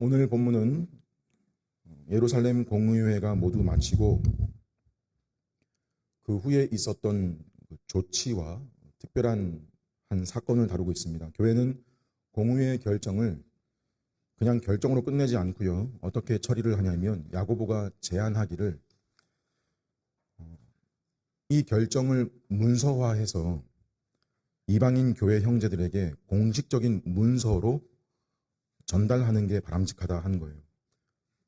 오늘 본문은 예루살렘 공의회가 모두 마치고 그 후에 있었던 조치와 특별한 한 사건을 다루고 있습니다. 교회는 공의회의 결정을 그냥 결정으로 끝내지 않고요. 어떻게 처리를 하냐면 야고보가 제안하기를 이 결정을 문서화해서 이방인 교회 형제들에게 공식적인 문서로 전달하는 게 바람직하다 하는 거예요.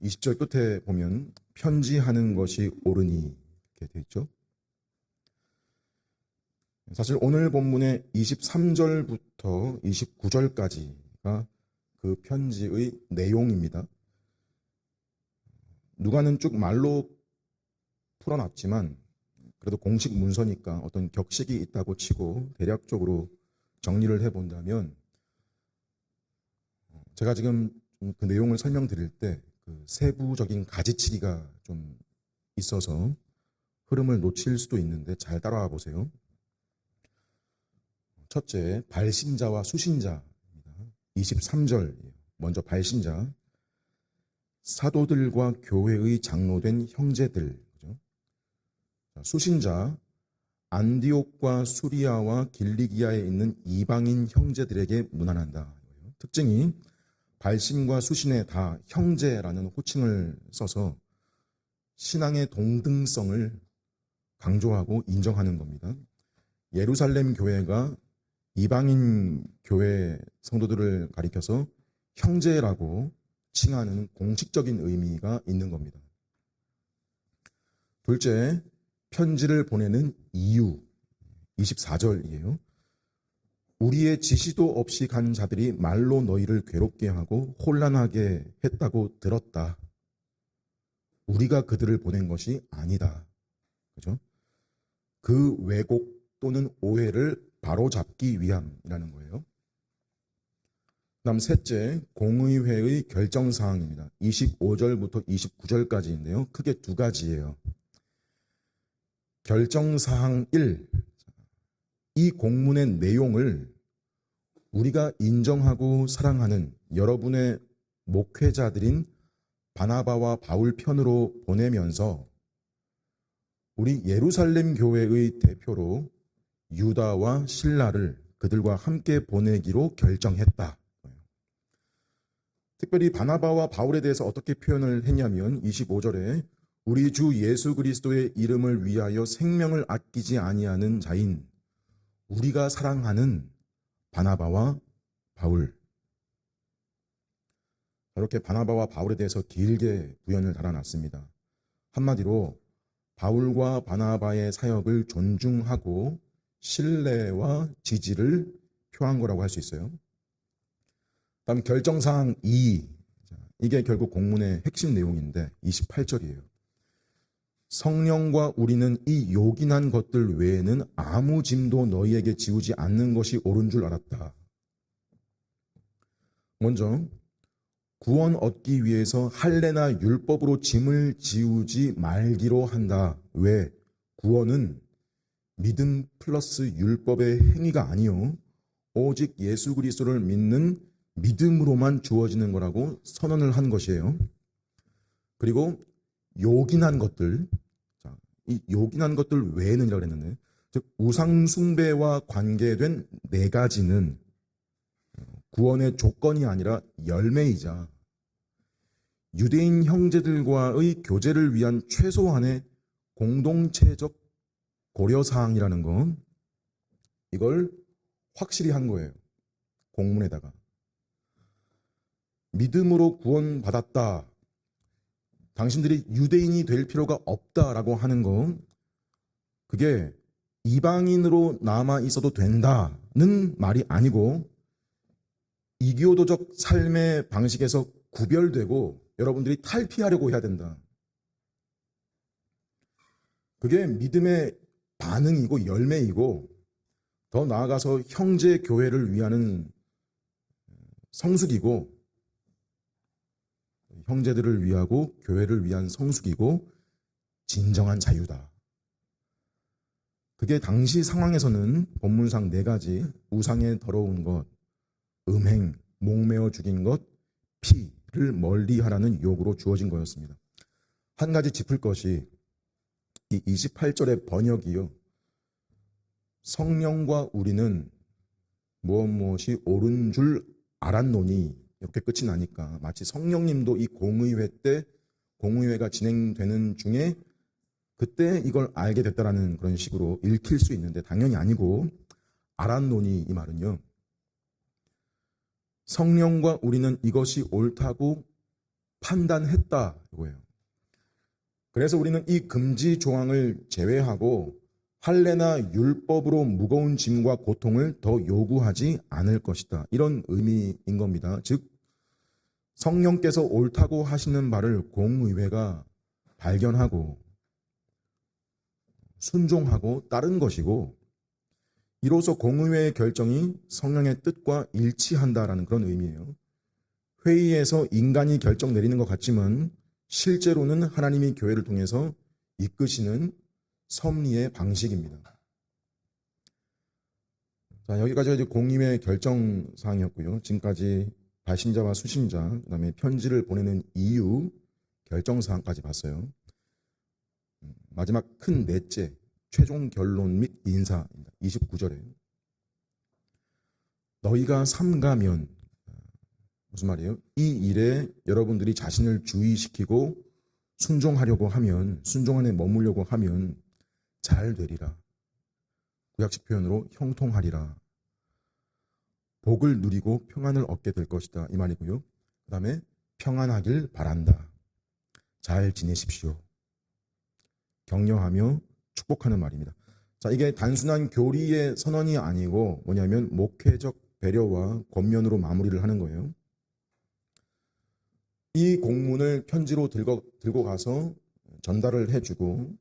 20절 끝에 보면 편지하는 것이 옳으니 이렇게 되어 있죠. 사실 오늘 본문의 23절부터 29절까지가 그 편지의 내용입니다. 누가는 쭉 말로 풀어놨지만 그래도 공식 문서니까 어떤 격식이 있다고 치고 대략적으로 정리를 해본다면 제가 지금 그 내용을 설명드릴 때 그 세부적인 가지치기가 좀 있어서 흐름을 놓칠 수도 있는데 잘 따라와 보세요. 첫째, 발신자와 수신자입니다. 23절 먼저 발신자, 사도들과 교회의 장로된 형제들. 그죠? 수신자, 안디옥과 수리아와 길리기아에 있는 이방인 형제들에게 문안한다. 특징이 발신과 수신에 다 형제라는 호칭을 써서 신앙의 동등성을 강조하고 인정하는 겁니다. 예루살렘 교회가 이방인 교회 성도들을 가리켜서 형제라고 칭하는 공식적인 의미가 있는 겁니다. 둘째, 편지를 보내는 이유 24절이에요. 우리의 지시도 없이 간 자들이 말로 너희를 괴롭게 하고 혼란하게 했다고 들었다. 우리가 그들을 보낸 것이 아니다. 그죠? 그 왜곡 또는 오해를 바로잡기 위함이라는 거예요. 다음 셋째, 공의회의 결정사항입니다. 25절부터 29절까지인데요. 크게 두 가지예요. 결정사항 1, 이 공문의 내용을 우리가 인정하고 사랑하는 여러분의 목회자들인 바나바와 바울 편으로 보내면서 우리 예루살렘 교회의 대표로 유다와 실라를 그들과 함께 보내기로 결정했다. 특별히 바나바와 바울에 대해서 어떻게 표현을 했냐면 25절에 우리 주 예수 그리스도의 이름을 위하여 생명을 아끼지 아니하는 자인 우리가 사랑하는 바나바와 바울. 이렇게 바나바와 바울에 대해서 길게 부연을 달아놨습니다. 한마디로 바울과 바나바의 사역을 존중하고 신뢰와 지지를 표한 거라고 할 수 있어요. 다음 결정사항 2, 이게 결국 공문의 핵심 내용인데 28절이에요. 성령과 우리는 이 요긴한 것들 외에는 아무 짐도 너희에게 지우지 않는 것이 옳은 줄 알았다. 먼저 구원 얻기 위해서 할례나 율법으로 짐을 지우지 말기로 한다. 왜? 구원은 믿음 플러스 율법의 행위가 아니요 오직 예수 그리스도를 믿는 믿음으로만 주어지는 거라고 선언을 한 것이에요. 그리고 요긴한 것들, 이 요긴한 것들 외에는이라고 했는데, 즉 우상 숭배와 관계된 네 가지는 구원의 조건이 아니라 열매이자 유대인 형제들과의 교제를 위한 최소한의 공동체적 고려사항이라는 거, 이걸 확실히 한 거예요. 공문에다가. 믿음으로 구원받았다. 당신들이 유대인이 될 필요가 없다라고 하는 거, 그게 이방인으로 남아 있어도 된다는 말이 아니고 이교도적 삶의 방식에서 구별되고 여러분들이 탈피하려고 해야 된다. 그게 믿음의 반응이고 열매이고 더 나아가서 형제 교회를 위하는 성숙이고 형제들을 위하고 교회를 위한 성숙이고 진정한 자유다. 그게 당시 상황에서는 본문상 네 가지 우상에 더러운 것, 음행, 목매어 죽인 것, 피를 멀리하라는 요구로 주어진 거였습니다. 한 가지 짚을 것이 이 28절의 번역이요. 성령과 우리는 무엇이 옳은 줄 알았노니 이렇게 끝이 나니까 마치 성령님도 이 공의회 때 공의회가 진행되는 중에 그때 이걸 알게 됐다라는 그런 식으로 읽힐 수 있는데 당연히 아니고 알았노니 이 말은요. 성령과 우리는 이것이 옳다고 판단했다 이거예요. 그래서 우리는 이 금지 조항을 제외하고 할례나 율법으로 무거운 짐과 고통을 더 요구하지 않을 것이다. 이런 의미인 겁니다. 즉 성령께서 옳다고 하시는 바를 공의회가 발견하고 순종하고 따른 것이고 이로써 공의회의 결정이 성령의 뜻과 일치한다라는 그런 의미예요. 회의에서 인간이 결정 내리는 것 같지만 실제로는 하나님이 교회를 통해서 이끄시는 섭리의 방식입니다. 자, 여기까지가 이제 공의회 결정사항이었고요. 지금까지 발신자와 수신자, 그다음에 편지를 보내는 이유, 결정사항까지 봤어요. 마지막 큰 넷째, 최종 결론 및 인사입니다. 29절에 너희가 삼가면 무슨 말이에요? 이 일에 여러분들이 자신을 주의시키고 순종하려고 하면, 순종 안에 머물려고 하면 잘 되리라. 구약식 표현으로 형통하리라. 복을 누리고 평안을 얻게 될 것이다. 이 말이고요. 그 다음에 평안하길 바란다. 잘 지내십시오. 격려하며 축복하는 말입니다. 자, 이게 단순한 교리의 선언이 아니고 뭐냐면 목회적 배려와 권면으로 마무리를 하는 거예요. 이 공문을 편지로 들고 가서 전달을 해주고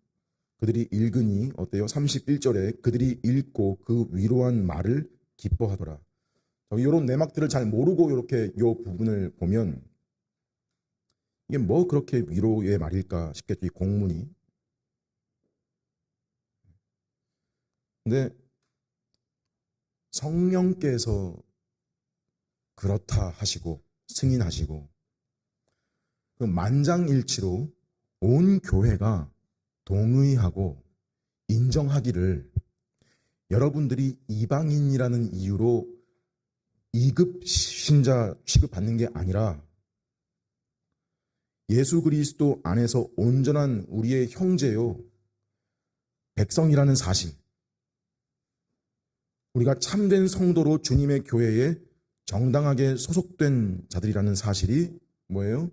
그들이 읽으니 어때요? 31절에 그들이 읽고 그 위로한 말을 기뻐하더라. 이런 내막들을 잘 모르고 이렇게 이 부분을 보면 이게 뭐 그렇게 위로의 말일까 싶겠죠. 이 공문이. 근데 성령께서 그렇다 하시고 승인하시고 그 만장일치로 온 교회가 동의하고 인정하기를 여러분들이 이방인이라는 이유로 2급 신자 취급받는 게 아니라 예수 그리스도 안에서 온전한 우리의 형제요 백성이라는 사실, 우리가 참된 성도로 주님의 교회에 정당하게 소속된 자들이라는 사실이 뭐예요?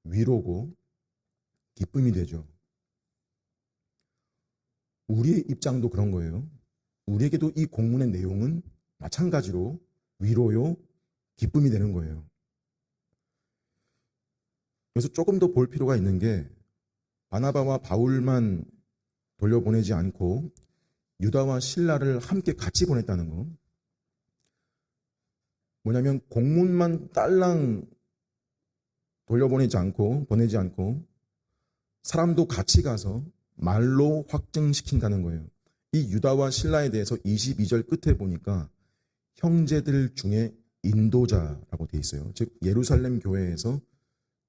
위로고 기쁨이 되죠. 우리의 입장도 그런 거예요. 우리에게도 이 공문의 내용은 마찬가지로 위로요, 기쁨이 되는 거예요. 그래서 조금 더 볼 필요가 있는 게 바나바와 바울만 돌려보내지 않고 유다와 실라를 함께 같이 보냈다는 거. 뭐냐면 공문만 딸랑 보내지 않고 사람도 같이 가서 말로 확증시킨다는 거예요. 이 유다와 실라에 대해서 22절 끝에 보니까 형제들 중에 인도자라고 되어 있어요. 즉 예루살렘 교회에서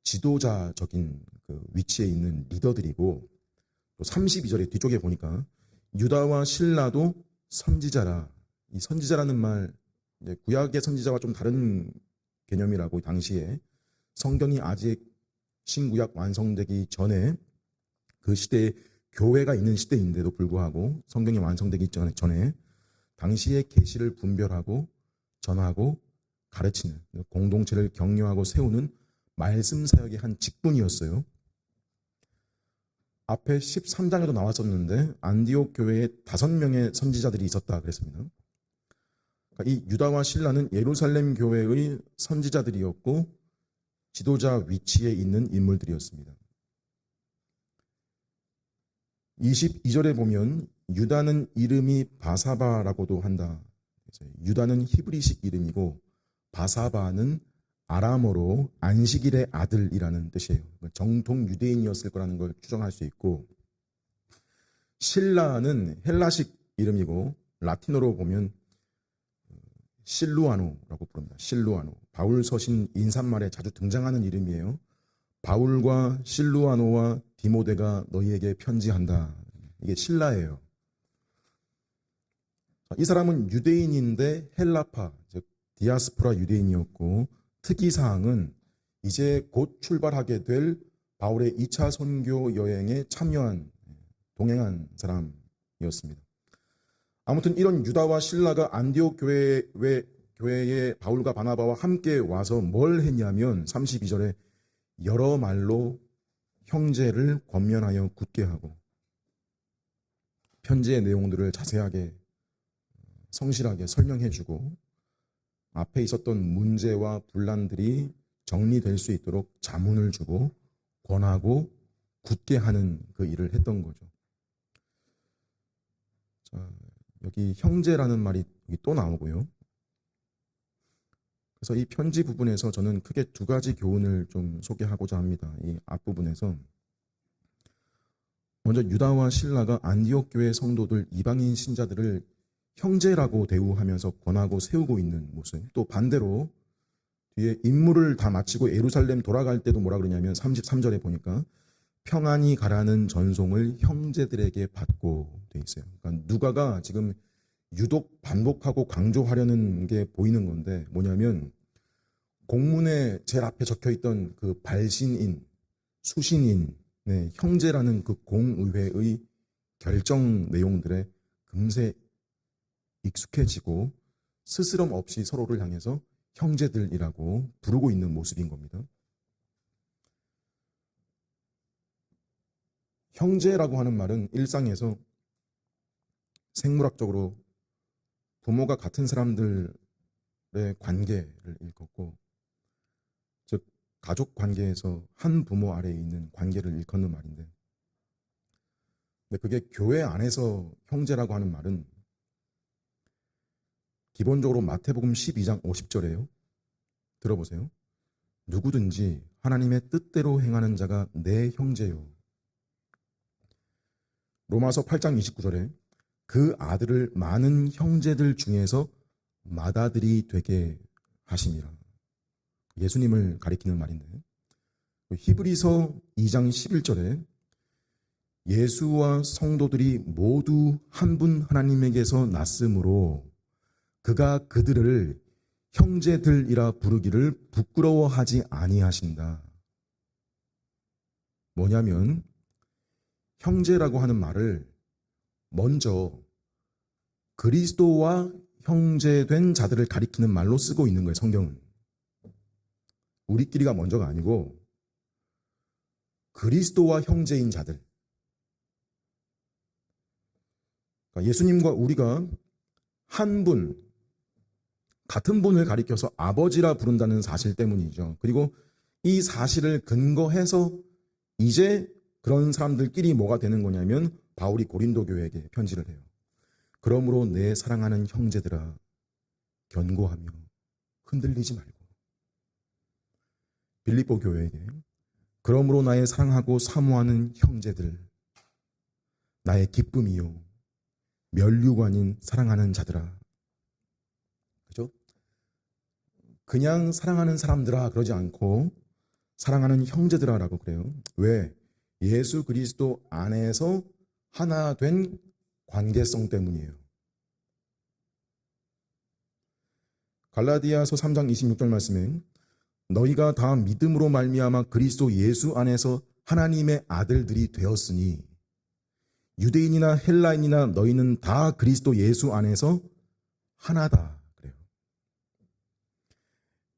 지도자적인 그 위치에 있는 리더들이고 또 32절의 뒤쪽에 보니까 유다와 실라도 선지자라. 이 선지자라는 말 구약의 선지자와 좀 다른 개념이라고 당시에 성경이 아직 신구약 완성되기 전에 그 시대에 교회가 있는 시대인데도 불구하고 성경이 완성되기 전에 당시의 계시를 분별하고 전하고 가르치는 공동체를 격려하고 세우는 말씀 사역의 한 직분이었어요. 앞에 13장에도 나왔었는데 안디옥 교회에 5명의 선지자들이 있었다 그랬습니다. 그러니까 이 유다와 실라는 예루살렘 교회의 선지자들이었고 지도자 위치에 있는 인물들이었습니다. 22절에 보면 유다는 이름이 바사바라고도 한다. 유다는 히브리식 이름이고 바사바는 아람어로 안식일의 아들이라는 뜻이에요. 정통 유대인이었을 거라는 걸 추정할 수 있고 실라는 헬라식 이름이고 라틴어로 보면 실루아노라고 부릅니다. 실루아노. 바울 서신 인사말에 자주 등장하는 이름이에요. 바울과 실루아노와 디모데가 너희에게 편지한다. 이게 신라예요. 이 사람은 유대인인데 헬라파, 즉 디아스포라 유대인이었고, 특이사항은 이제 곧 출발하게 될 바울의 2차 선교 여행에 참여한, 동행한 사람이었습니다. 아무튼 이런 유다와 실라가 안디옥 교회에 바울과 바나바와 함께 와서 뭘 했냐면 32절에 여러 말로 형제를 권면하여 굳게 하고, 편지의 내용들을 자세하게 성실하게 설명해주고, 앞에 있었던 문제와 분란들이 정리될 수 있도록 자문을 주고 권하고 굳게 하는 그 일을 했던 거죠. 자, 여기 형제라는 말이 여기 또 나오고요. 그래서 이 편지 부분에서 저는 크게 두 가지 교훈을 좀 소개하고자 합니다. 이 앞부분에서 먼저 유다와 실라가 안디옥 교회 성도들, 이방인 신자들을 형제라고 대우하면서 권하고 세우고 있는 모습, 또 반대로 뒤에 임무를 다 마치고 예루살렘 돌아갈 때도 뭐라 그러냐면 33절에 보니까 평안히 가라는 전송을 형제들에게 받고 돼 있어요. 그러니까 누가가 지금 유독 반복하고 강조하려는 게 보이는 건데 뭐냐면 공문에 제일 앞에 적혀 있던 그 발신인, 수신인, 형제라는 그 공의회의 결정 내용들에 금세 익숙해지고 스스럼 없이 서로를 향해서 형제들이라고 부르고 있는 모습인 겁니다. 형제라고 하는 말은 일상에서 생물학적으로 부모가 같은 사람들의 관계를 일컫고, 즉 가족 관계에서 한 부모 아래에 있는 관계를 일컫는 말인데, 근데 그게 교회 안에서 형제라고 하는 말은 기본적으로 마태복음 12장 50절에요. 들어보세요. 누구든지 하나님의 뜻대로 행하는 자가 내 형제요. 로마서 8장 29절에 그 아들을 많은 형제들 중에서 맏아들이 되게 하시니라. 예수님을 가리키는 말인데, 히브리서 2장 11절에 예수와 성도들이 모두 한 분 하나님에게서 났으므로 그가 그들을 형제들이라 부르기를 부끄러워하지 아니하신다. 뭐냐면 형제라고 하는 말을 먼저 그리스도와 형제된 자들을 가리키는 말로 쓰고 있는 거예요. 성경은 우리끼리가 먼저가 아니고 그리스도와 형제인 자들, 그러니까 예수님과 우리가 한 분, 같은 분을 가리켜서 아버지라 부른다는 사실 때문이죠. 그리고 이 사실을 근거해서 이제 그런 사람들끼리 뭐가 되는 거냐면 바울이 고린도 교회에게 편지를 해요. 그러므로 내 사랑하는 형제들아 견고하며 흔들리지 말고, 빌립보 교회에게 그러므로 나의 사랑하고 사모하는 형제들, 나의 기쁨이요 면류관인 사랑하는 자들아. 그죠? 그냥 사랑하는 사람들아 그러지 않고 사랑하는 형제들아라고 그래요. 왜? 예수 그리스도 안에서 하나 된 관계성 때문이에요. 갈라디아서 3장 26절 말씀에 너희가 다 믿음으로 말미암아 그리스도 예수 안에서 하나님의 아들들이 되었으니 유대인이나 헬라인이나 너희는 다 그리스도 예수 안에서 하나다 그래요.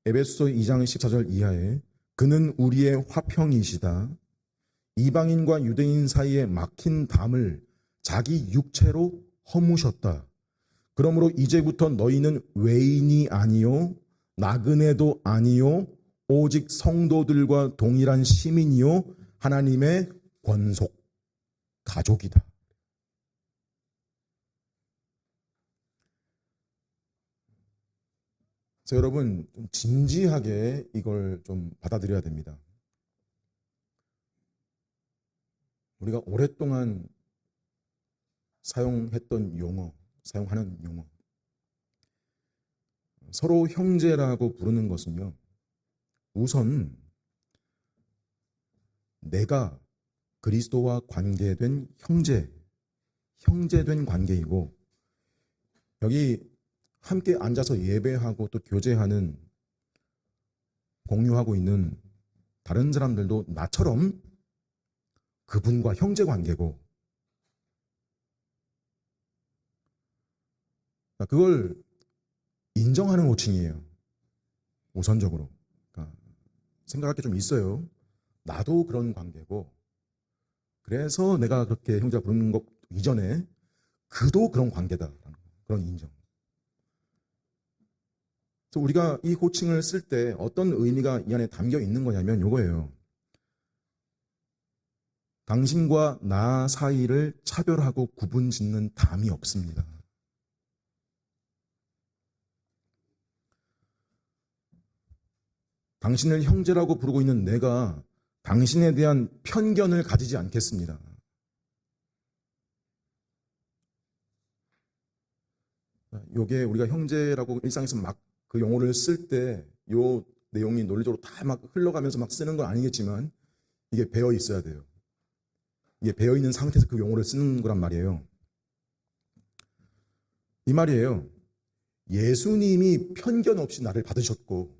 에베소서 2장 14절 이하에 그는 우리의 화평이시다. 이방인과 유대인 사이에 막힌 담을 자기 육체로 허무셨다. 그러므로 이제부터 너희는 외인이 아니요 나그네도 아니요 오직 성도들과 동일한 시민이요 하나님의 권속 가족이다. 그래서 여러분 좀 진지하게 이걸 좀 받아들여야 됩니다. 우리가 오랫동안 사용했던 용어, 사용하는 용어, 서로 형제라고 부르는 것은요, 우선 내가 그리스도와 관계된 형제된 관계이고, 여기 함께 앉아서 예배하고 또 교제하는, 공유하고 있는 다른 사람들도 나처럼 그분과 형제 관계고, 그걸 인정하는 호칭이에요. 우선적으로. 그러니까 생각할 게 좀 있어요. 나도 그런 관계고, 그래서 내가 그렇게 형제가 부르는 것 이전에 그도 그런 관계다. 그런 인정. 그래서 우리가 이 호칭을 쓸 때 어떤 의미가 이 안에 담겨 있는 거냐면 이거예요. 당신과 나 사이를 차별하고 구분 짓는 담이 없습니다. 당신을 형제라고 부르고 있는 내가 당신에 대한 편견을 가지지 않겠습니다. 요게 우리가 형제라고 일상에서 막 그 용어를 쓸 때 요 내용이 논리적으로 다 막 흘러가면서 막 쓰는 건 아니겠지만 이게 배어 있어야 돼요. 이게 배어 있는 상태에서 그 용어를 쓰는 거란 말이에요. 이 말이에요. 예수님이 편견 없이 나를 받으셨고,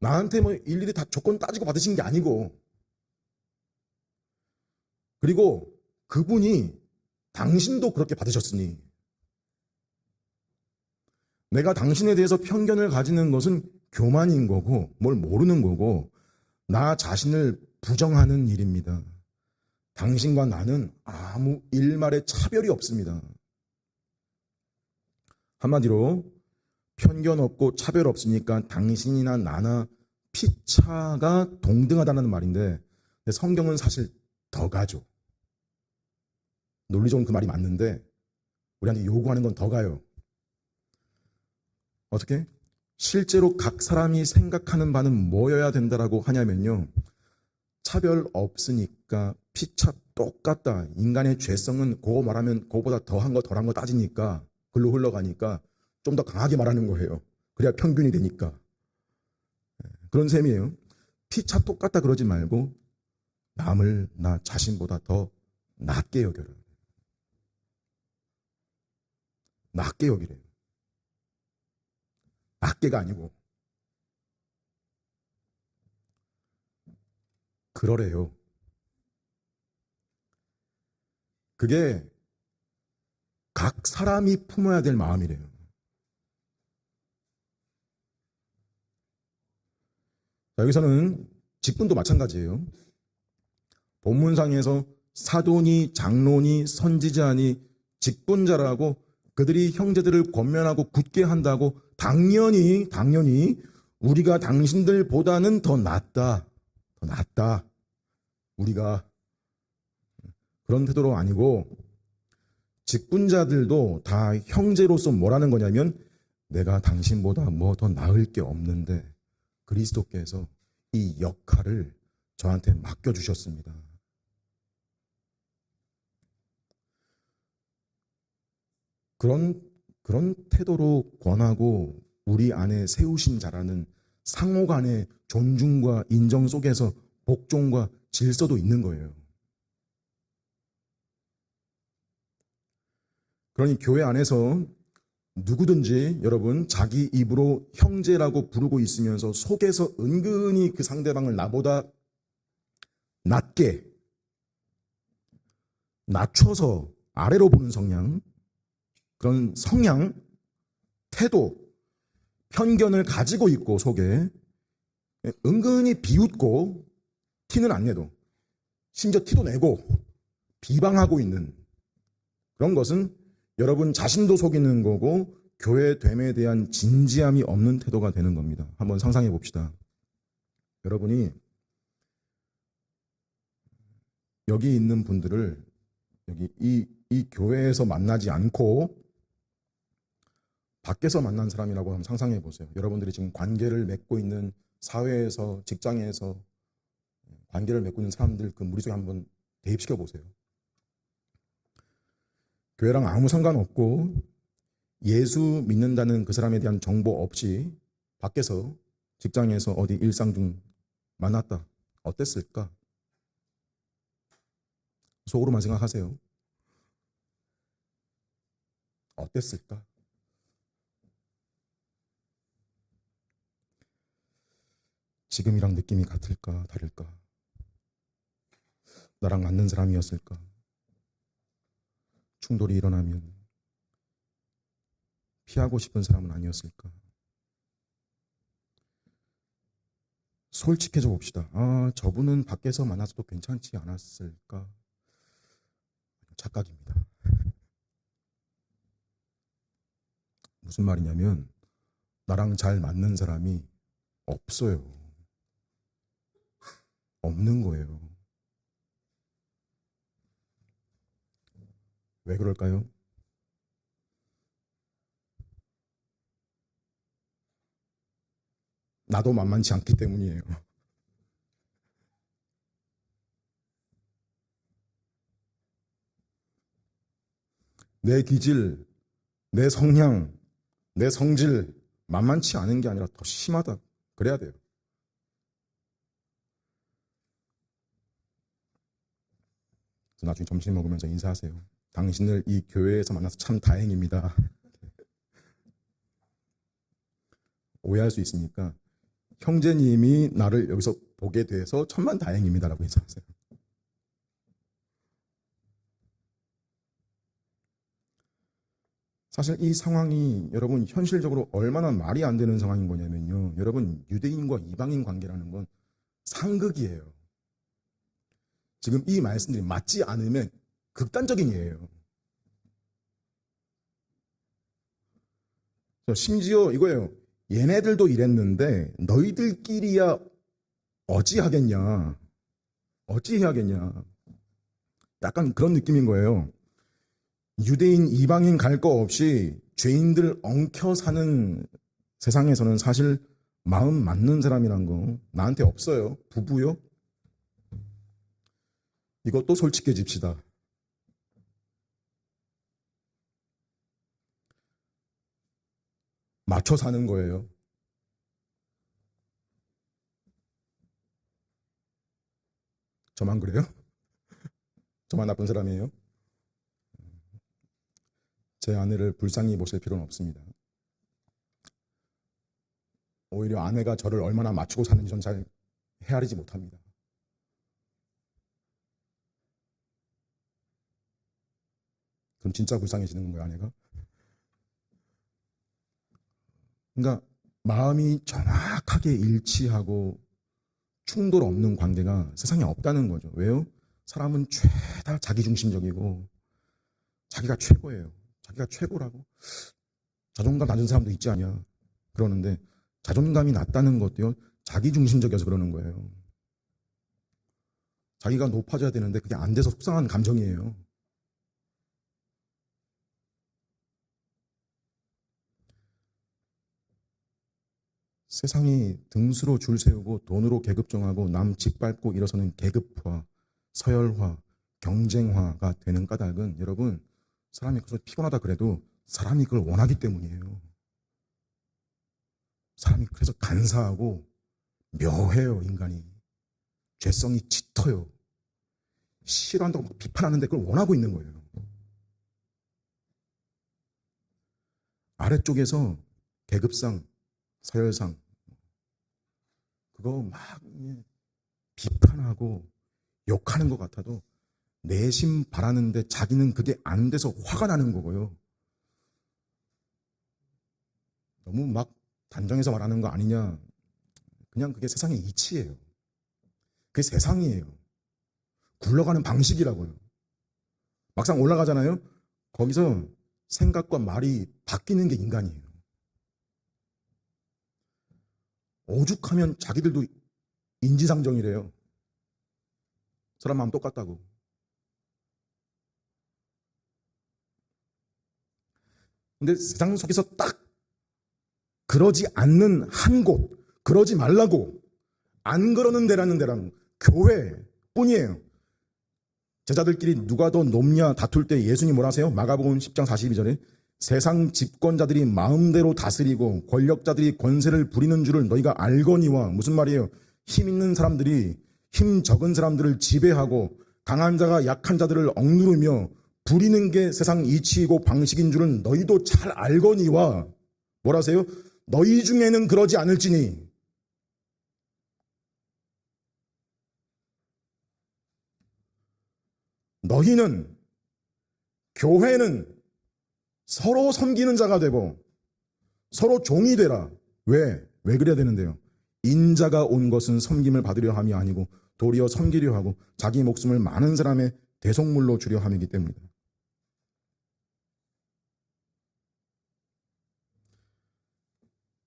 나한테 뭐 일일이 다 조건 따지고 받으신 게 아니고, 그리고 그분이 당신도 그렇게 받으셨으니, 내가 당신에 대해서 편견을 가지는 것은 교만인 거고, 뭘 모르는 거고, 나 자신을 부정하는 일입니다. 당신과 나는 아무 일말의 차별이 없습니다. 한마디로 편견 없고 차별 없으니까 당신이나 나나 피차가 동등하다는 말인데, 성경은 사실 더 가죠. 논리적으로 그 말이 맞는데 우리한테 요구하는 건 더 가요. 어떻게? 실제로 각 사람이 생각하는 바는 뭐여야 된다라고 하냐면요, 차별 없으니까 피차 똑같다. 인간의 죄성은 그거 말하면 그거보다 더한 거 덜한 거 따지니까 글로 흘러가니까 좀 더 강하게 말하는 거예요. 그래야 평균이 되니까. 그런 셈이에요. 피차 똑같다 그러지 말고 남을 나 자신보다 더 낮게 여겨라. 낮게 여기래요. 낮게가 아니고 그러래요. 그게 각 사람이 품어야 될 마음이래요. 자, 여기서는 직분도 마찬가지예요. 본문상에서 사도니 장로니 선지자니 직분자라고 그들이 형제들을 권면하고 굳게 한다고 당연히 우리가 당신들보다는 더 낫다. 우리가 그런 태도로 아니고, 직분자들도 다 형제로서 뭐라는 거냐면 내가 당신보다 뭐 더 나을 게 없는데 그리스도께서 이 역할을 저한테 맡겨주셨습니다. 그런 태도로 권하고 우리 안에 세우신 자라는 상호 간의 존중과 인정 속에서 복종과 질서도 있는 거예요. 그러니 교회 안에서 누구든지 여러분 자기 입으로 형제라고 부르고 있으면서 속에서 은근히 그 상대방을 나보다 낮게 낮춰서 아래로 보는 성향, 그런 성향, 태도, 편견을 가지고 있고 속에 은근히 비웃고 티는 안 내도 심지어 티도 내고 비방하고 있는 그런 것은 여러분 자신도 속이는 거고 교회됨에 대한 진지함이 없는 태도가 되는 겁니다. 한번 상상해 봅시다. 여러분이 여기 있는 분들을 여기 이 교회에서 만나지 않고 밖에서 만난 사람이라고 한번 상상해 보세요. 여러분들이 지금 관계를 맺고 있는 사회에서, 직장에서 관계를 맺고 있는 사람들 그 무리 속에 한번 대입시켜 보세요. 교회랑 아무 상관없고 예수 믿는다는 그 사람에 대한 정보 없이 밖에서 직장에서 어디 일상 중 만났다. 어땠을까? 속으로만 생각하세요. 어땠을까? 지금이랑 느낌이 같을까? 다를까? 나랑 맞는 사람이었을까? 충돌이 일어나면 피하고 싶은 사람은 아니었을까? 솔직해져 봅시다. 저분은 밖에서 만나서도 괜찮지 않았을까? 착각입니다. 무슨 말이냐면 나랑 잘 맞는 사람이 없어요. 없는 거예요. 왜 그럴까요? 나도 만만치 않기 때문이에요. 내 기질, 내 성향, 내 성질 만만치 않은 게 아니라 더 심하다. 그래야 돼요. 그래서 나중에 점심 먹으면서 인사하세요. 당신을 이 교회에서 만나서 참 다행입니다. 오해할 수 있으니까 형제님이 나를 여기서 보게 돼서 천만 다행입니다라고 인사하세요. 사실 이 상황이 여러분 현실적으로 얼마나 말이 안 되는 상황인 거냐면요. 여러분 유대인과 이방인 관계라는 건 상극이에요. 지금 이 말씀들이 맞지 않으면 극단적인 예예요. 심지어 이거예요. 얘네들도 이랬는데 너희들끼리야 어찌하겠냐. 어찌해야겠냐. 약간 그런 느낌인 거예요. 유대인, 이방인 갈 거 없이 죄인들 엉켜 사는 세상에서는 사실 마음 맞는 사람이란 거 나한테 없어요. 부부요? 이것도 솔직해집시다. 맞춰 사는 거예요. 저만 그래요? 저만 나쁜 사람이에요? 제 아내를 불쌍히 보실 필요는 없습니다. 오히려 아내가 저를 얼마나 맞추고 사는지 전 잘 헤아리지 못합니다. 그럼 진짜 불쌍해지는 거예요, 아내가? 그러니까 마음이 정확하게 일치하고 충돌 없는 관계가 세상에 없다는 거죠. 왜요? 사람은 죄다 자기중심적이고 자기가 최고예요. 자기가 최고라고. 자존감 낮은 사람도 있지 않냐. 그러는데 자존감이 낮다는 것도요. 자기중심적이어서 그러는 거예요. 자기가 높아져야 되는데 그게 안 돼서 속상한 감정이에요. 세상이 등수로 줄 세우고 돈으로 계급 정하고 남 짓밟고 일어서는 계급화, 서열화, 경쟁화가 되는 까닭은 여러분 사람이 그래서 피곤하다 그래도 사람이 그걸 원하기 때문이에요. 사람이 그래서 간사하고 묘해요. 인간이. 죄성이 짙어요. 싫어한다고 비판하는데 그걸 원하고 있는 거예요. 아래쪽에서 계급상, 서열상 그거 막 비판하고 욕하는 것 같아도 내심 바라는데 자기는 그게 안 돼서 화가 나는 거고요. 너무 막 단정해서 말하는 거 아니냐. 그냥 그게 세상의 이치예요. 그게 세상이에요. 굴러가는 방식이라고요. 막상 올라가잖아요. 거기서 생각과 말이 바뀌는 게 인간이에요. 오죽하면 자기들도 인지상정이래요. 사람 마음 똑같다고. 근데 세상 속에서 딱 그러지 않는 한 곳, 그러지 말라고 안 그러는 데라는 교회뿐이에요. 제자들끼리 누가 더 높냐 다툴 때 예수님 뭐라 하세요? 마가복음 10장 42절에 세상 집권자들이 마음대로 다스리고 권력자들이 권세를 부리는 줄을 너희가 알거니와. 무슨 말이에요? 힘 있는 사람들이 힘 적은 사람들을 지배하고 강한 자가 약한 자들을 억누르며 부리는 게 세상 이치이고 방식인 줄은 너희도 잘 알거니와. 뭐라세요? 너희 중에는 그러지 않을지니. 너희는, 교회는 서로 섬기는 자가 되고 서로 종이 되라. 왜 그래야 되는데요? 인자가 온 것은 섬김을 받으려 함이 아니고 도리어 섬기려 하고 자기 목숨을 많은 사람의 대속물로 주려 함이기 때문이다.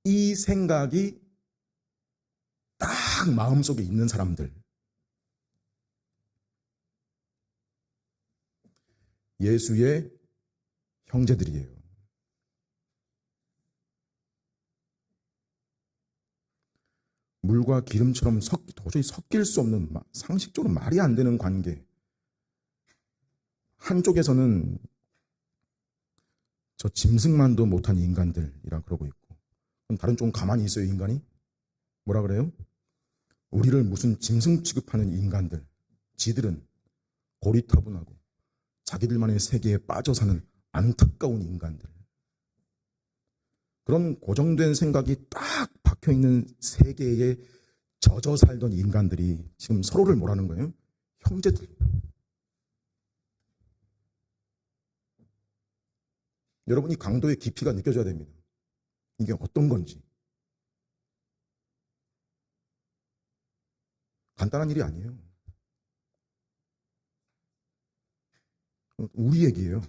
이 생각이 딱 마음속에 있는 사람들, 예수의 형제들이에요. 물과 기름처럼 도저히 섞일 수 없는, 상식적으로 말이 안 되는 관계. 한쪽에서는 저 짐승만도 못한 인간들이라 그러고 있고, 그럼 다른 쪽은 가만히 있어요. 인간이 뭐라 그래요? 우리를 무슨 짐승 취급하는 인간들. 지들은 고리타분하고 자기들만의 세계에 빠져 사는 안타까운 인간들. 그런 고정된 생각이 딱 박혀있는 세계에 젖어 살던 인간들이 지금 서로를 뭐라는 거예요? 형제들. 여러분이 강도의 깊이가 느껴져야 됩니다. 이게 어떤 건지. 간단한 일이 아니에요. 우리 얘기예요.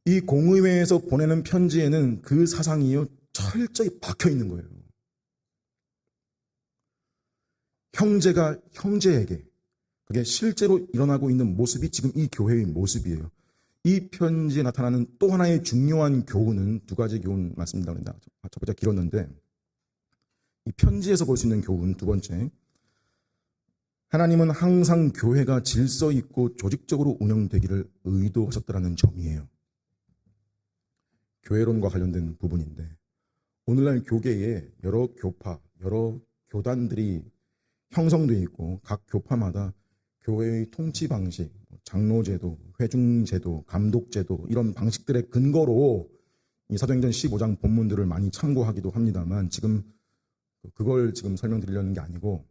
이 공의회에서 보내는 편지에는 그 사상이요 철저히 박혀 있는 거예요. 형제가 형제에게, 그게 실제로 일어나고 있는 모습이 지금 이 교회의 모습이에요. 이 편지에 나타나는 또 하나의 중요한 교훈은 두 가지 교훈 말씀드립니다. 첫 번째 길었는데, 이 편지에서 볼 수 있는 교훈 두 번째, 하나님은 항상 교회가 질서 있고 조직적으로 운영되기를 의도하셨다는 점이에요. 교회론과 관련된 부분인데, 오늘날 교계에 여러 교파, 여러 교단들이 형성되어 있고 각 교파마다 교회의 통치 방식, 장로제도, 회중제도, 감독제도 이런 방식들의 근거로 이 사도행전 15장 본문들을 많이 참고하기도 합니다만, 지금 그걸 지금 설명드리려는 게 아니고,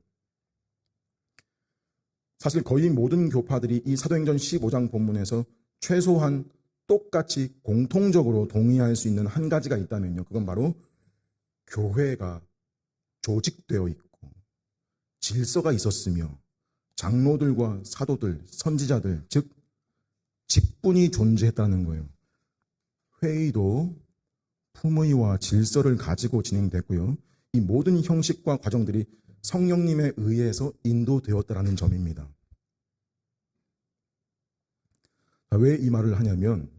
사실 거의 모든 교파들이 이 사도행전 15장 본문에서 최소한 똑같이 공통적으로 동의할 수 있는 한 가지가 있다면요, 그건 바로 교회가 조직되어 있고 질서가 있었으며 장로들과 사도들, 선지자들, 즉 직분이 존재했다는 거예요. 회의도 품의와 질서를 가지고 진행됐고요, 이 모든 형식과 과정들이 성령님에 의해서 인도되었다는 점입니다. 왜 이 말을 하냐면,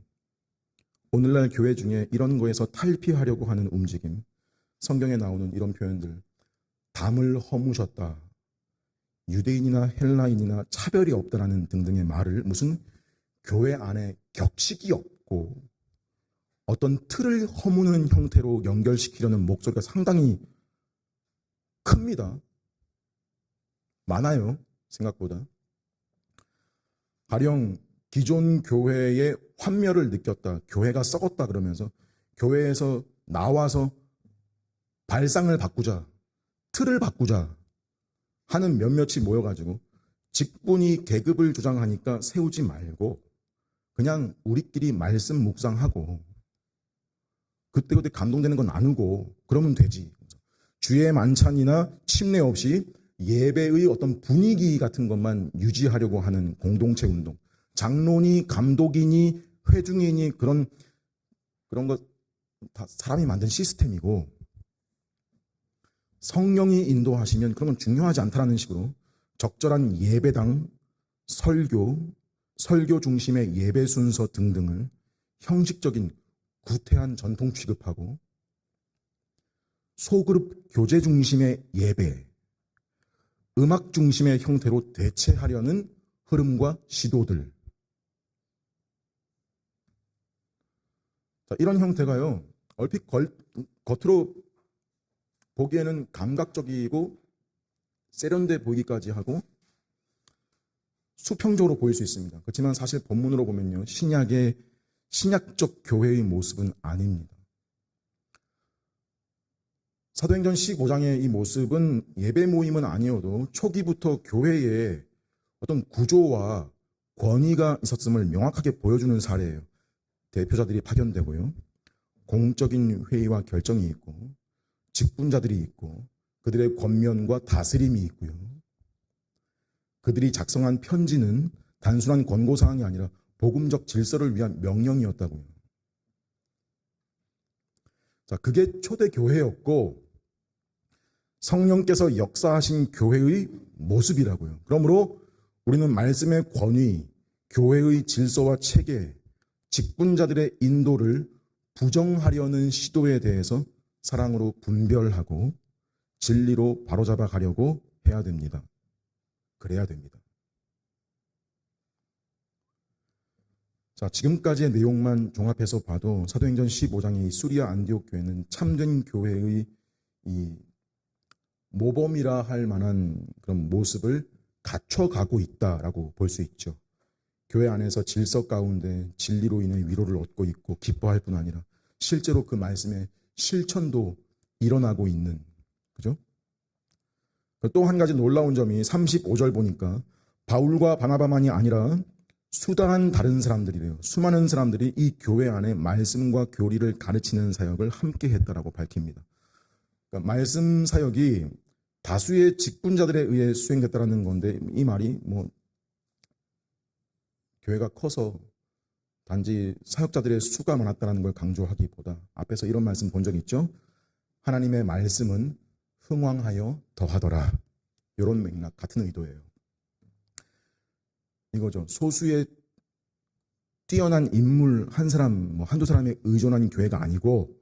오늘날 교회 중에 이런 거에서 탈피하려고 하는 움직임, 성경에 나오는 이런 표현들, 담을 허무셨다, 유대인이나 헬라인이나 차별이 없다라는 등등의 말을 무슨 교회 안에 격식이 없고 어떤 틀을 허무는 형태로 연결시키려는 목소리가 상당히 큽니다. 많아요, 생각보다. 가령 기존 교회의 환멸을 느꼈다, 교회가 썩었다 그러면서 교회에서 나와서 발상을 바꾸자, 틀을 바꾸자 하는 몇몇이 모여가지고 직분이 계급을 주장하니까 세우지 말고 그냥 우리끼리 말씀 묵상하고 그때그때 감동되는 건 나누고 그러면 되지. 주의 만찬이나 침례 없이 예배의 어떤 분위기 같은 것만 유지하려고 하는 공동체 운동, 장로니 감독이니 회중이니 그런 것 다 사람이 만든 시스템이고, 성령이 인도하시면 그런 건 중요하지 않다라는 식으로 적절한 예배당, 설교 중심의 예배 순서 등등을 형식적인 구태한 전통 취급하고, 소그룹 교제 중심의 예배, 음악 중심의 형태로 대체하려는 흐름과 시도들, 자, 이런 형태가요, 얼핏 겉으로 보기에는 감각적이고 세련돼 보이기까지 하고 수평적으로 보일 수 있습니다. 그렇지만 사실 본문으로 보면요, 신약의 신약적 교회의 모습은 아닙니다. 사도행전 15장의 이 모습은 예배 모임은 아니어도 초기부터 교회에 어떤 구조와 권위가 있었음을 명확하게 보여주는 사례예요. 대표자들이 파견되고요, 공적인 회의와 결정이 있고, 직분자들이 있고, 그들의 권면과 다스림이 있고요. 그들이 작성한 편지는 단순한 권고사항이 아니라 복음적 질서를 위한 명령이었다고요. 자, 그게 초대 교회였고 성령께서 역사하신 교회의 모습이라고요. 그러므로 우리는 말씀의 권위, 교회의 질서와 체계, 직분자들의 인도를 부정하려는 시도에 대해서 사랑으로 분별하고 진리로 바로잡아 가려고 해야 됩니다. 그래야 됩니다. 자, 지금까지의 내용만 종합해서 봐도 사도행전 15장의 수리아 안디옥 교회는 참된 교회의 이 모범이라 할 만한 그런 모습을 갖춰가고 있다라고 볼 수 있죠. 교회 안에서 질서 가운데 진리로 인해 위로를 얻고 있고 기뻐할 뿐 아니라 실제로 그 말씀의 실천도 일어나고 있는, 그죠? 또 한 가지 놀라운 점이 35절 보니까 바울과 바나바만이 아니라 수다한 다른 사람들이래요. 수많은 사람들이 이 교회 안에 말씀과 교리를 가르치는 사역을 함께 했다라고 밝힙니다. 그러니까 말씀 사역이 다수의 직분자들에 의해 수행됐다라는 건데, 이 말이 뭐 교회가 커서 단지 사역자들의 수가 많았다는 걸 강조하기보다 앞에서 이런 말씀 본 적 있죠? 하나님의 말씀은 흥왕하여 더하더라. 이런 맥락, 같은 의도예요. 이거죠. 소수의 뛰어난 인물 한 사람, 한두 사람에 의존한 교회가 아니고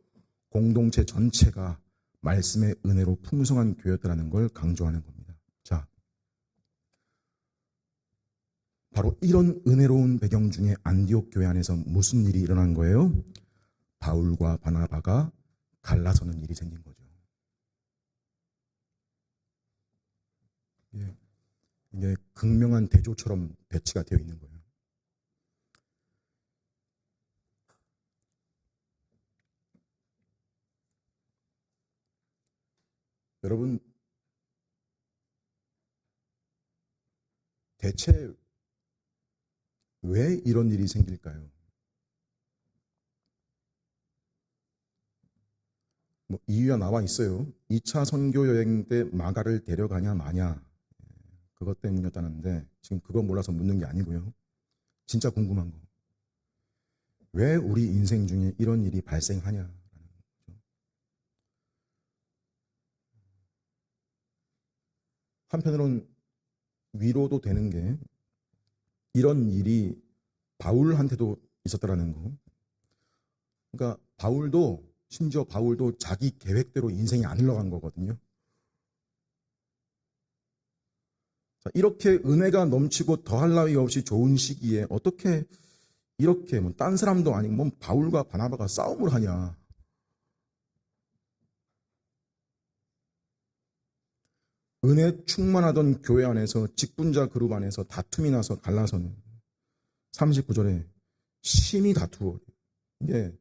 공동체 전체가 말씀의 은혜로 풍성한 교회였다는 걸 강조하는 겁니다. 자, 바로 이런 은혜로운 배경 중에 안디옥 교회 안에서 무슨 일이 일어난 거예요? 바울과 바나바가 갈라서는 일이 생긴 거죠. 이게 극명한 대조처럼 배치가 되어 있는 거예요. 여러분, 대체 왜 이런 일이 생길까요? 이유가 나와 있어요. 2차 선교 여행 때 마가를 데려가냐 마냐, 그것 때문이었다는데 지금 그거 몰라서 묻는 게 아니고요. 진짜 궁금한 거, 왜 우리 인생 중에 이런 일이 발생하냐. 한편으론 위로도 되는 게 이런 일이 바울한테도 있었다라는 거. 그러니까 심지어 바울도 자기 계획대로 인생이 안 흘러간 거거든요. 자, 이렇게 은혜가 넘치고 더할 나위 없이 좋은 시기에 어떻게 이렇게 딴 사람도 아니고 바울과 바나바가 싸움을 하냐. 은혜 충만하던 교회 안에서, 직분자 그룹 안에서 다툼이 나서 갈라서는 39절에 심히 다투어. 이게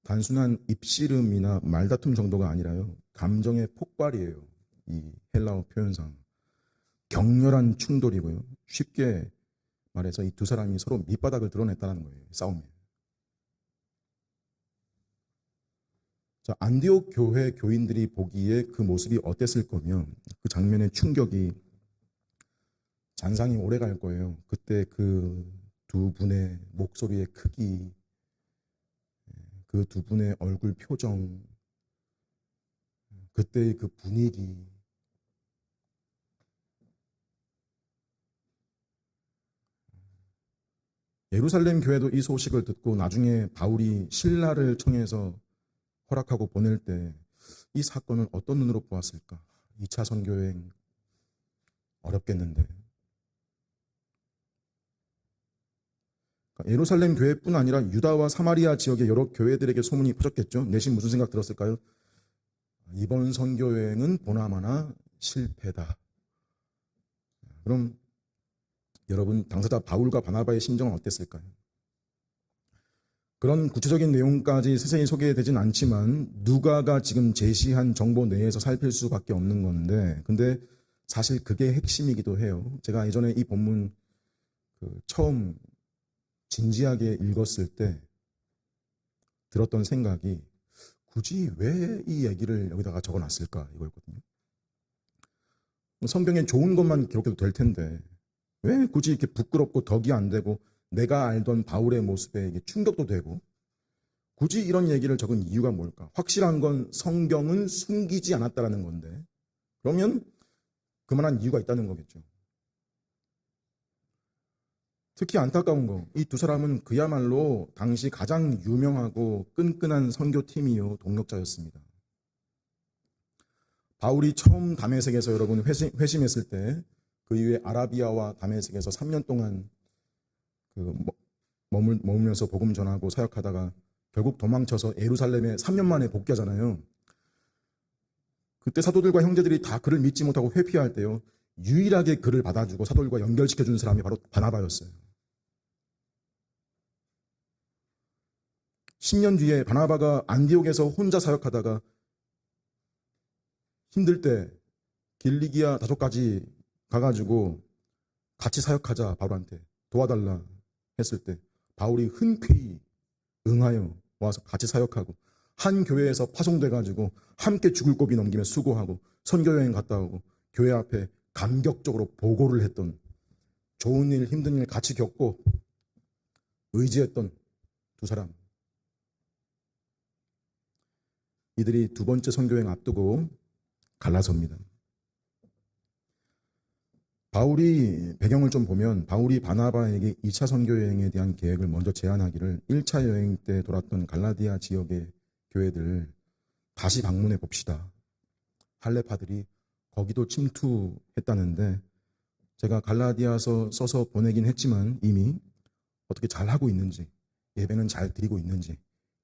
단순한 입씨름이나 말다툼 정도가 아니라요, 감정의 폭발이에요. 이 헬라어 표현상 격렬한 충돌이고요. 쉽게 말해서 이 두 사람이 서로 밑바닥을 드러냈다는 거예요. 싸움에. 자, 안디옥 교회 교인들이 보기에 그 모습이 어땠을 거면 그 장면의 충격이 잔상이 오래 갈 거예요. 그때 그 두 분의 목소리의 크기, 그 두 분의 얼굴 표정, 그때의 그 분위기. 예루살렘 교회도 이 소식을 듣고 나중에 바울이 신라를 청해서 허락하고 보낼 때 이 사건을 어떤 눈으로 보았을까? 2차 선교여행 어렵겠는데. 예루살렘 교회뿐 아니라 유다와 사마리아 지역의 여러 교회들에게 소문이 퍼졌겠죠. 내심 무슨 생각 들었을까요? 이번 선교 여행은 보나마나 실패다. 그럼 여러분, 당사자 바울과 바나바의 심정은 어땠을까요? 그런 구체적인 내용까지 세세히 소개되진 않지만 누가가 지금 제시한 정보 내에서 살필 수밖에 없는 건데, 근데 사실 그게 핵심이기도 해요. 제가 예전에 이 본문 처음 진지하게 읽었을 때 들었던 생각이, 굳이 왜 이 얘기를 여기다가 적어놨을까 이거였거든요. 성경에 좋은 것만 기록해도 될 텐데 왜 굳이 이렇게 부끄럽고 덕이 안 되고 내가 알던 바울의 모습에 이게 충격도 되고 굳이 이런 얘기를 적은 이유가 뭘까? 확실한 건 성경은 숨기지 않았다라는 건데, 그러면 그만한 이유가 있다는 거겠죠. 특히 안타까운 거, 이 두 사람은 그야말로 당시 가장 유명하고 끈끈한 선교팀이요 동력자였습니다. 바울이 처음 다메섹에서 여러분 회심했을 때 그 이후에 아라비아와 다메섹에서 3년 동안 머물면서 복음 전하고 사역하다가 결국 도망쳐서 예루살렘에 3년 만에 복귀하잖아요. 그때 사도들과 형제들이 다 그를 믿지 못하고 회피할 때요, 유일하게 그를 받아주고 사도들과 연결시켜준 사람이 바로 바나바였어요. 10년 뒤에 바나바가 안디옥에서 혼자 사역하다가 힘들 때 길리기아 다소까지 가가지고 같이 사역하자, 바울한테 도와달라 했을 때 바울이 흔쾌히 응하여 와서 같이 사역하고, 한 교회에서 파송돼가지고 함께 죽을 고비 넘기며 수고하고 선교여행 갔다 오고 교회 앞에 감격적으로 보고를 했던, 좋은 일 힘든 일 같이 겪고 의지했던 두 사람. 이들이 두 번째 선교여행 앞두고 갈라섭니다. 바울이 배경을 좀 보면, 바울이 바나바에게 2차 선교여행에 대한 계획을 먼저 제안하기를 1차 여행 때 돌았던 갈라디아 지역의 교회들 다시 방문해 봅시다. 할례파들이 거기도 침투했다는데, 제가 갈라디아서 써서 보내긴 했지만 이미 어떻게 잘하고 있는지, 예배는 잘 드리고 있는지,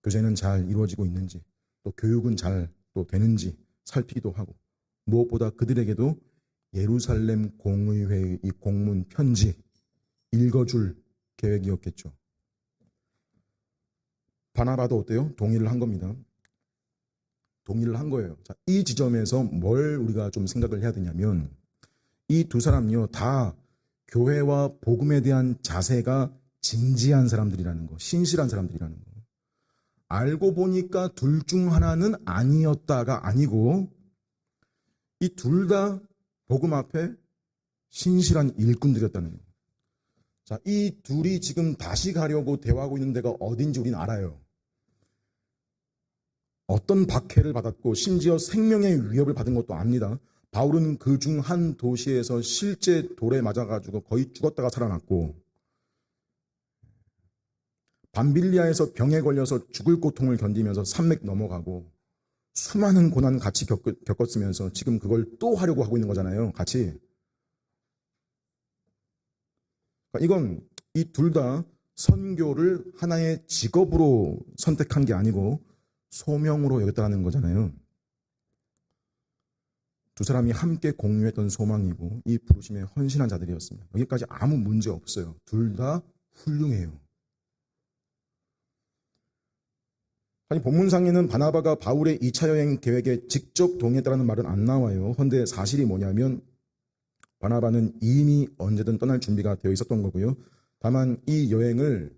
교제는 잘 이루어지고 있는지, 또 교육은 잘 또 되는지 살피기도 하고, 무엇보다 그들에게도 예루살렘 공의회의 이 공문 편지 읽어줄 계획이었겠죠. 바나바도 어때요? 동의를 한 겁니다. 동의를 한 거예요. 자, 이 지점에서 뭘 우리가 좀 생각을 해야 되냐면, 이 두 사람이요, 다 교회와 복음에 대한 자세가 진지한 사람들이라는 거, 신실한 사람들이라는 거. 알고 보니까 둘 중 하나는 아니었다가 아니고, 이 둘 다 복음 앞에 신실한 일꾼들이었다는 거예요. 자, 이 둘이 지금 다시 가려고 대화하고 있는 데가 어딘지 우리는 알아요. 어떤 박해를 받았고 심지어 생명의 위협을 받은 것도 압니다. 바울은 그 중 한 도시에서 실제 돌에 맞아가지고 거의 죽었다가 살아났고, 밤빌리아에서 병에 걸려서 죽을 고통을 견디면서 산맥 넘어가고 수많은 고난 같이 겪었으면서 지금 그걸 또 하려고 하고 있는 거잖아요, 같이. 이건 이 둘 다 선교를 하나의 직업으로 선택한 게 아니고 소명으로 여겼다는 거잖아요. 두 사람이 함께 공유했던 소망이고 이 부르심에 헌신한 자들이었습니다. 여기까지 아무 문제 없어요. 둘 다 훌륭해요. 아니, 본문상에는 바나바가 바울의 2차 여행 계획에 직접 동의했다는 말은 안 나와요. 그런데 사실이 뭐냐면 바나바는 이미 언제든 떠날 준비가 되어 있었던 거고요. 다만 이 여행을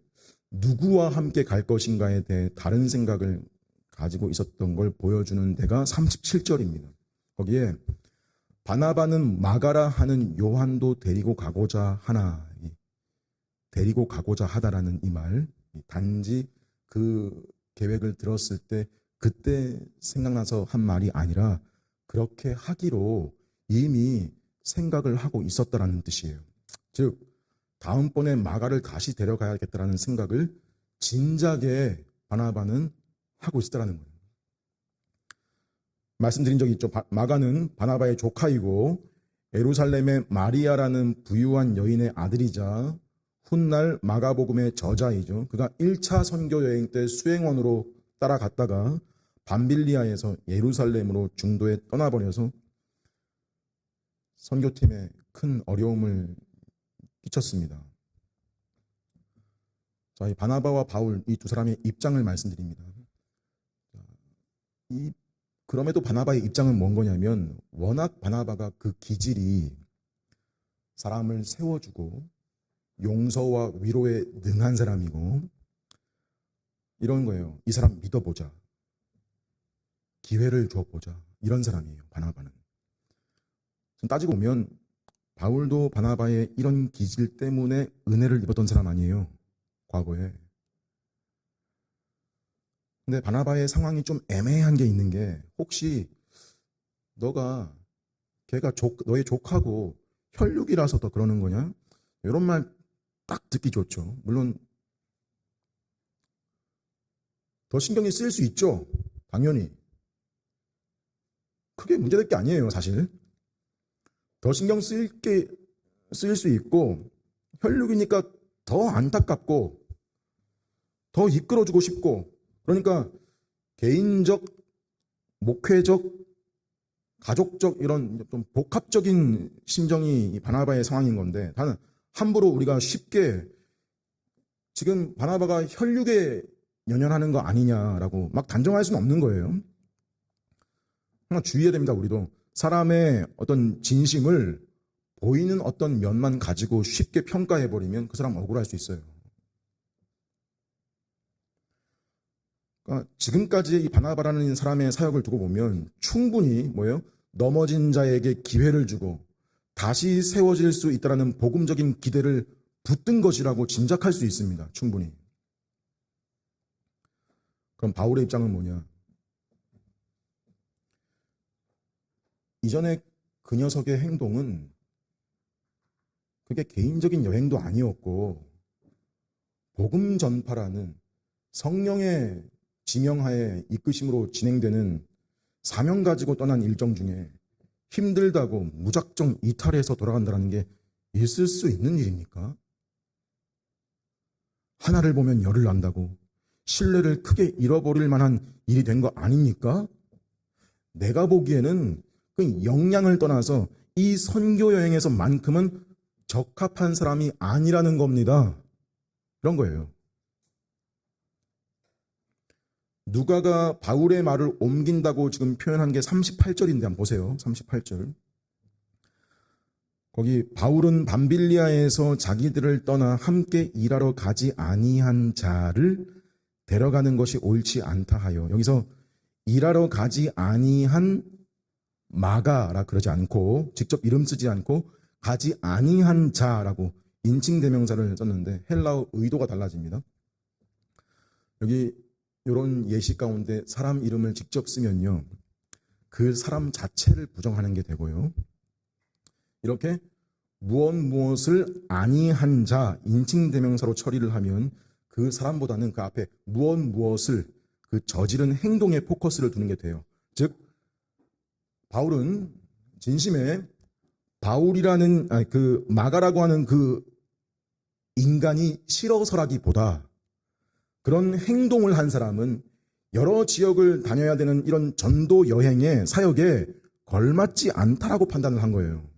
누구와 함께 갈 것인가에 대해 다른 생각을 가지고 있었던 걸 보여주는 데가 37절입니다. 거기에 바나바는 마가라 하는 요한도 데리고 가고자 하나, 데리고 가고자 하다라는 이 말, 단지 그 계획을 들었을 때 그때 생각나서 한 말이 아니라 그렇게 하기로 이미 생각을 하고 있었다라는 뜻이에요. 즉 다음번에 마가를 다시 데려가야겠다라는 생각을 진작에 바나바는 하고 있었다라는 거예요. 말씀드린 적이 있죠. 마가는 바나바의 조카이고 예루살렘의 마리아라는 부유한 여인의 아들이자 훗날 마가복음의 저자이죠. 그가 1차 선교 여행 때 수행원으로 따라갔다가 밤빌리아에서 예루살렘으로 중도에 떠나버려서 선교팀에 큰 어려움을 끼쳤습니다. 자, 이 바나바와 바울 이 두 사람의 입장을 말씀드립니다. 그럼에도 바나바의 입장은 뭔 거냐면 워낙 바나바가 그 기질이 사람을 세워주고 용서와 위로에 능한 사람이고 이런 거예요. 이 사람 믿어보자. 기회를 줘보자. 이런 사람이에요. 바나바는. 따지고 보면 바울도 바나바의 이런 기질 때문에 은혜를 입었던 사람 아니에요. 과거에. 근데 바나바의 상황이 좀 애매한 게 있는 게 혹시 걔가 너의 족하고 혈육이라서 더 그러는 거냐? 이런 말 딱 듣기 좋죠. 물론 더 신경이 쓰일 수 있죠. 당연히. 크게 문제될 게 아니에요, 사실. 더 신경 쓰일 수 있고 혈육이니까 더 안타깝고 더 이끌어주고 싶고 그러니까 개인적, 목회적, 가족적 이런 좀 복합적인 심정이 이 바나바의 상황인 건데 다는 함부로 우리가 쉽게 지금 바나바가 혈육에 연연하는 거 아니냐라고 막 단정할 수는 없는 거예요. 하나 주의해야 됩니다. 우리도 사람의 어떤 진심을 보이는 어떤 면만 가지고 쉽게 평가해버리면 그 사람 억울할 수 있어요. 그러니까 지금까지 이 바나바라는 사람의 사역을 두고 보면 충분히 넘어진 자에게 기회를 주고 다시 세워질 수 있다는 복음적인 기대를 붙든 것이라고 짐작할 수 있습니다. 충분히. 그럼 바울의 입장은 뭐냐? 이전에 그 녀석의 행동은 그게 개인적인 여행도 아니었고 복음 전파라는 성령의 지명하에 이끄심으로 진행되는 사명 가지고 떠난 일정 중에 힘들다고 무작정 이탈해서 돌아간다는 게 있을 수 있는 일입니까? 하나를 보면 열을 난다고 신뢰를 크게 잃어버릴 만한 일이 된 거 아닙니까? 내가 보기에는 그 역량을 떠나서 이 선교 여행에서만큼은 적합한 사람이 아니라는 겁니다. 그런 거예요. 누가가 바울의 말을 옮긴다고 지금 표현한 게 38절인데 한번 보세요. 38절. 거기 바울은 밤빌리아에서 자기들을 떠나 함께 일하러 가지 아니한 자를 데려가는 것이 옳지 않다 하여 여기서 일하러 가지 아니한 마가라 그러지 않고 직접 이름 쓰지 않고 가지 아니한 자라고 인칭대명사를 썼는데 헬라어 의도가 달라집니다. 여기 이런 예시 가운데 사람 이름을 직접 쓰면요. 그 사람 자체를 부정하는 게 되고요. 이렇게 무엇을 아니한 자 인칭대명사로 처리를 하면 그 사람보다는 그 앞에 무엇을 그 저지른 행동에 포커스를 두는 게 돼요. 즉 바울은 진심에 바울이라는 그 마가라고 하는 그 인간이 싫어서라기보다 그런 행동을 한 사람은 여러 지역을 다녀야 되는 이런 전도 여행의 사역에 걸맞지 않다라고 판단을 한 거예요.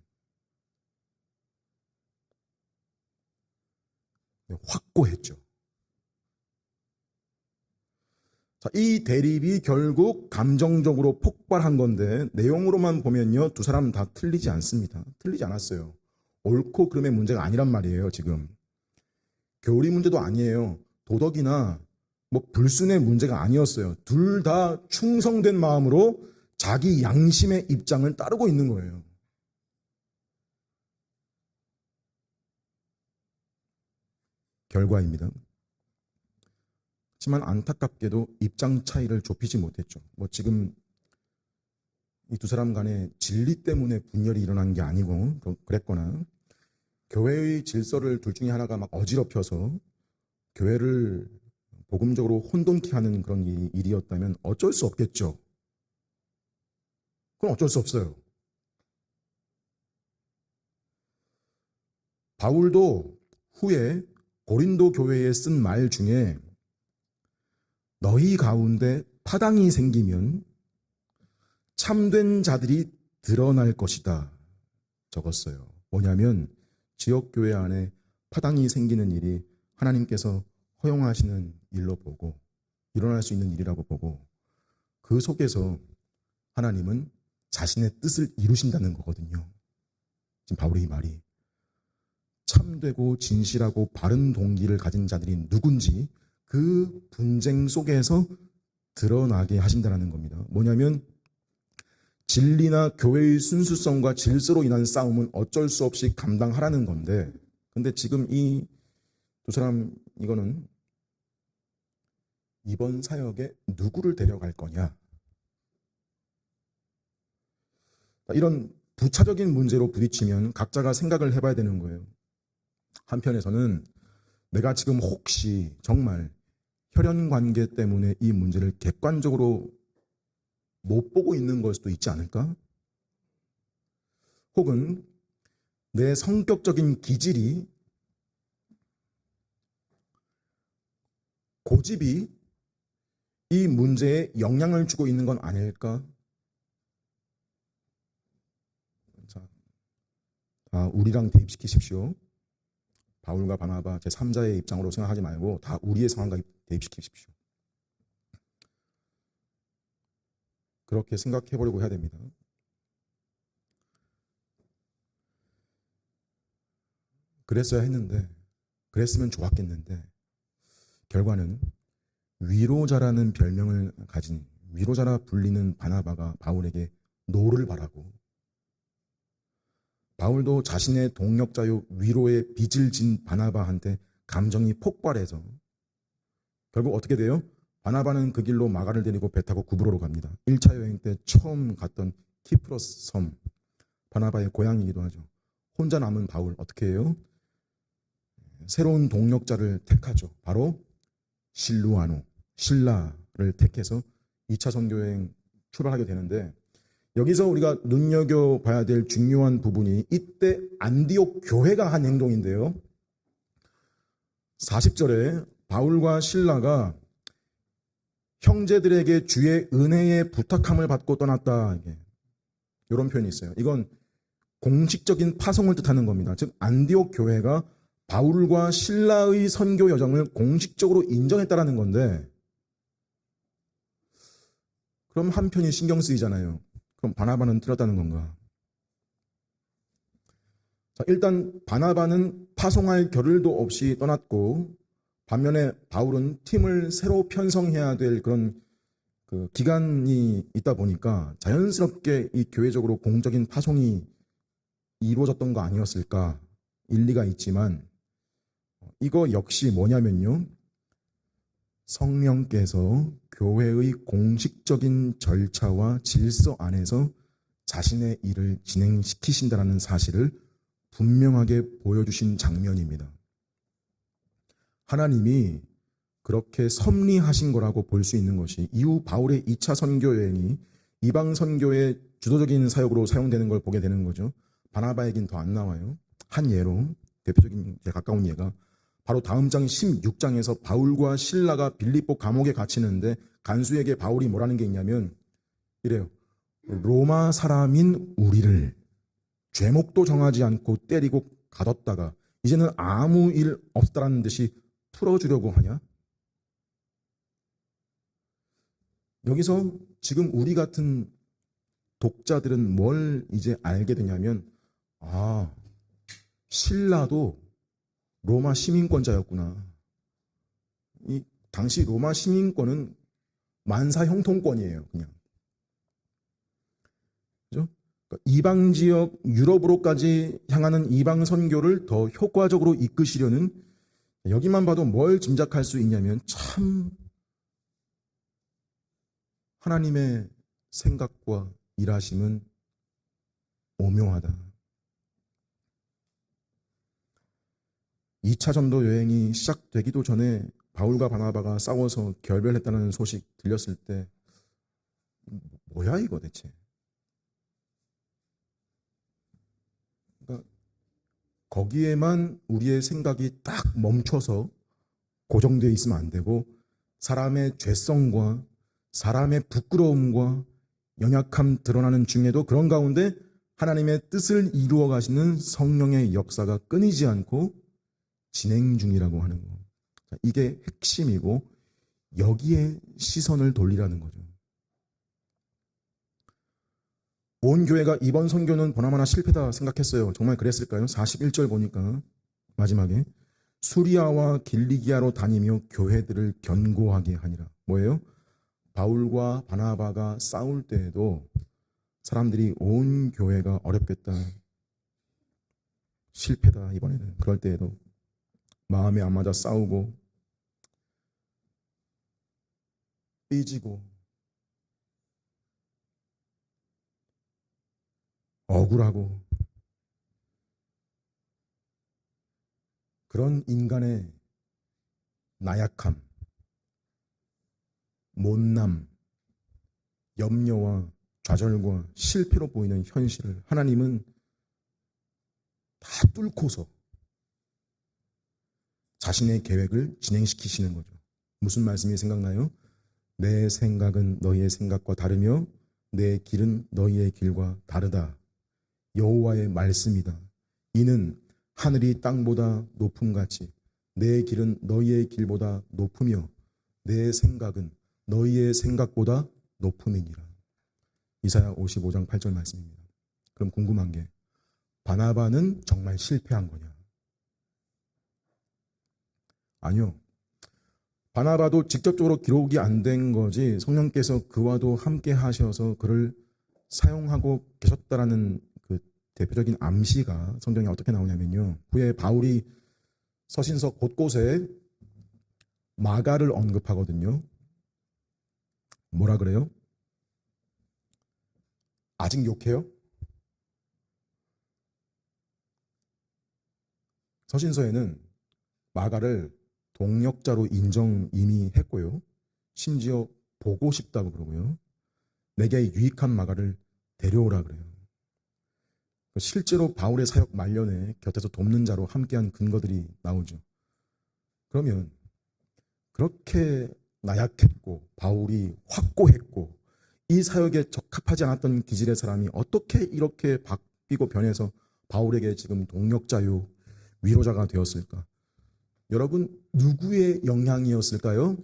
확고했죠. 자, 이 대립이 결국 감정적으로 폭발한 건데 내용으로만 보면요. 두 사람은 다 틀리지 않습니다. 틀리지 않았어요. 옳고 그름의 문제가 아니란 말이에요. 지금. 교리 문제도 아니에요. 도덕이나 불순의 문제가 아니었어요. 둘 다 충성된 마음으로 자기 양심의 입장을 따르고 있는 거예요. 결과입니다. 하지만 안타깝게도 입장 차이를 좁히지 못했죠. 지금 이 두 사람 간에 진리 때문에 분열이 일어난 게 아니고 그랬거나 교회의 질서를 둘 중에 하나가 막 어지럽혀서 교회를 복음적으로 혼돈케 하는 그런 일이었다면 어쩔 수 없겠죠. 그건 어쩔 수 없어요. 바울도 후에 고린도 교회에 쓴 말 중에 너희 가운데 파당이 생기면 참된 자들이 드러날 것이다 적었어요. 뭐냐면 지역교회 안에 파당이 생기는 일이 하나님께서 허용하시는 일로 보고 일어날 수 있는 일이라고 보고 그 속에서 하나님은 자신의 뜻을 이루신다는 거거든요. 지금 바울의 이 말이 참되고 진실하고 바른 동기를 가진 자들이 누군지 그 분쟁 속에서 드러나게 하신다는 겁니다. 뭐냐면 진리나 교회의 순수성과 질서로 인한 싸움은 어쩔 수 없이 감당하라는 건데, 근데 지금 이 두 사람 이거는 이번 사역에 누구를 데려갈 거냐, 이런 부차적인 문제로 부딪히면 각자가 생각을 해봐야 되는 거예요. 한편에서는 내가 지금 혹시 정말 혈연 관계 때문에 이 문제를 객관적으로 못 보고 있는 걸 수도 있지 않을까? 혹은 내 성격적인 기질이, 고집이 이 문제에 영향을 주고 있는 건 아닐까? 자, 다 우리랑 대입시키십시오. 바울과 바나바 제3자의 입장으로 생각하지 말고 다 우리의 상황과 대입시키십시오. 그렇게 생각해 보려고 해야 됩니다. 그랬어야 했는데, 그랬으면 좋았겠는데 결과는 위로자라는 별명을 가진, 위로자라 불리는 바나바가 바울에게 노를 바라고, 바울도 자신의 동력자요 위로의 빚을 진 바나바한테 감정이 폭발해서 결국 어떻게 돼요? 바나바는 그 길로 마가를 데리고 배 타고 구브로로 갑니다. 1차 여행 때 처음 갔던 키프로스 섬, 바나바의 고향이기도 하죠. 혼자 남은 바울 어떻게 해요? 새로운 동력자를 택하죠. 바로 실루아노, 신라를 택해서 2차 선교여행 출발하게 되는데, 여기서 우리가 눈여겨봐야 될 중요한 부분이 이때 안디옥 교회가 한 행동인데요. 40절에 바울과 실라가 형제들에게 주의 은혜의 부탁함을 받고 떠났다, 이런 표현이 있어요. 이건 공식적인 파송을 뜻하는 겁니다. 즉 안디옥 교회가 바울과 실라의 선교 여정을 공식적으로 인정했다라는 건데, 그럼 한편이 신경 쓰이잖아요. 그럼 바나바는 틀렸다는 건가? 자, 일단 바나바는 파송할 겨를도 없이 떠났고, 반면에 바울은 팀을 새로 편성해야 될 그런 그 기간이 있다 보니까 자연스럽게 이 교회적으로 공적인 파송이 이루어졌던 거 아니었을까? 일리가 있지만 이거 역시 뭐냐면요, 성령께서 교회의 공식적인 절차와 질서 안에서 자신의 일을 진행시키신다는 사실을 분명하게 보여주신 장면입니다. 하나님이 그렇게 섭리하신 거라고 볼 수 있는 것이, 이후 바울의 2차 선교 여행이 이방 선교의 주도적인 사역으로 사용되는 걸 보게 되는 거죠. 바나바 얘기는 더 안 나와요. 한 예로, 대표적인 가까운 예가 바로 다음 장 16장에서 바울과 실라가 빌립보 감옥에 갇히는데 간수에게 바울이 뭐라는 게 있냐면 이래요. 로마 사람인 우리를 죄목도 정하지 않고 때리고 가뒀다가 이제는 아무 일 없다라는 듯이 풀어주려고 하냐? 여기서 지금 우리 같은 독자들은 뭘 이제 알게 되냐면, 아, 신라도 로마 시민권자였구나. 이 당시 로마 시민권은 만사 형통권이에요, 그냥. 그죠? 그러니까 이방 지역 유럽으로까지 향하는 이방 선교를 더 효과적으로 이끄시려는, 여기만 봐도 뭘 짐작할 수 있냐면 참 하나님의 생각과 일하심은 오묘하다. 2차 전도 여행이 시작되기도 전에 바울과 바나바가 싸워서 결별했다는 소식 들렸을 때 뭐야 이거 대체? 그러니까 거기에만 우리의 생각이 딱 멈춰서 고정되어 있으면 안 되고 사람의 죄성과 사람의 부끄러움과 연약함 드러나는 중에도 그런 가운데 하나님의 뜻을 이루어 가시는 성령의 역사가 끊이지 않고 진행 중이라고 하는 거. 이게 핵심이고 여기에 시선을 돌리라는 거죠. 온 교회가 이번 선교는 보나마나 실패다 생각했어요. 정말 그랬을까요? 41절 보니까 마지막에 수리아와 길리기아로 다니며 교회들을 견고하게 하니라. 뭐예요? 바울과 바나바가 싸울 때에도 사람들이 온 교회가 어렵겠다, 실패다 이번에는, 그럴 때에도 마음에 안 맞아 싸우고 삐지고 억울하고 그런 인간의 나약함, 못남, 염려와 좌절과 실패로 보이는 현실을 하나님은 다 뚫고서 자신의 계획을 진행시키시는 거죠. 무슨 말씀이 생각나요? 내 생각은 너희의 생각과 다르며 내 길은 너희의 길과 다르다. 여호와의 말씀이다. 이는 하늘이 땅보다 높음같이 내 길은 너희의 길보다 높으며 내 생각은 너희의 생각보다 높음이니라. 이사야 55장 8절 말씀입니다. 그럼 궁금한 게 바나바는 정말 실패한 거냐? 아니요. 바나바도 직접적으로 기록이 안 된 거지 성령께서 그와도 함께 하셔서 그를 사용하고 계셨다라는 그 대표적인 암시가 성경에 어떻게 나오냐면요. 후에 바울이 서신서 곳곳에 마가를 언급하거든요. 뭐라 그래요? 아직 욕해요? 서신서에는 마가를 동역자로 인정 이미 했고요. 심지어 보고 싶다고 그러고요. 내게 유익한 마가를 데려오라 그래요. 실제로 바울의 사역 말년에 곁에서 돕는 자로 함께한 근거들이 나오죠. 그러면 그렇게 나약했고 바울이 확고했고 이 사역에 적합하지 않았던 기질의 사람이 어떻게 이렇게 바뀌고 변해서 바울에게 지금 동역자요 위로자가 되었을까? 여러분 누구의 영향이었을까요?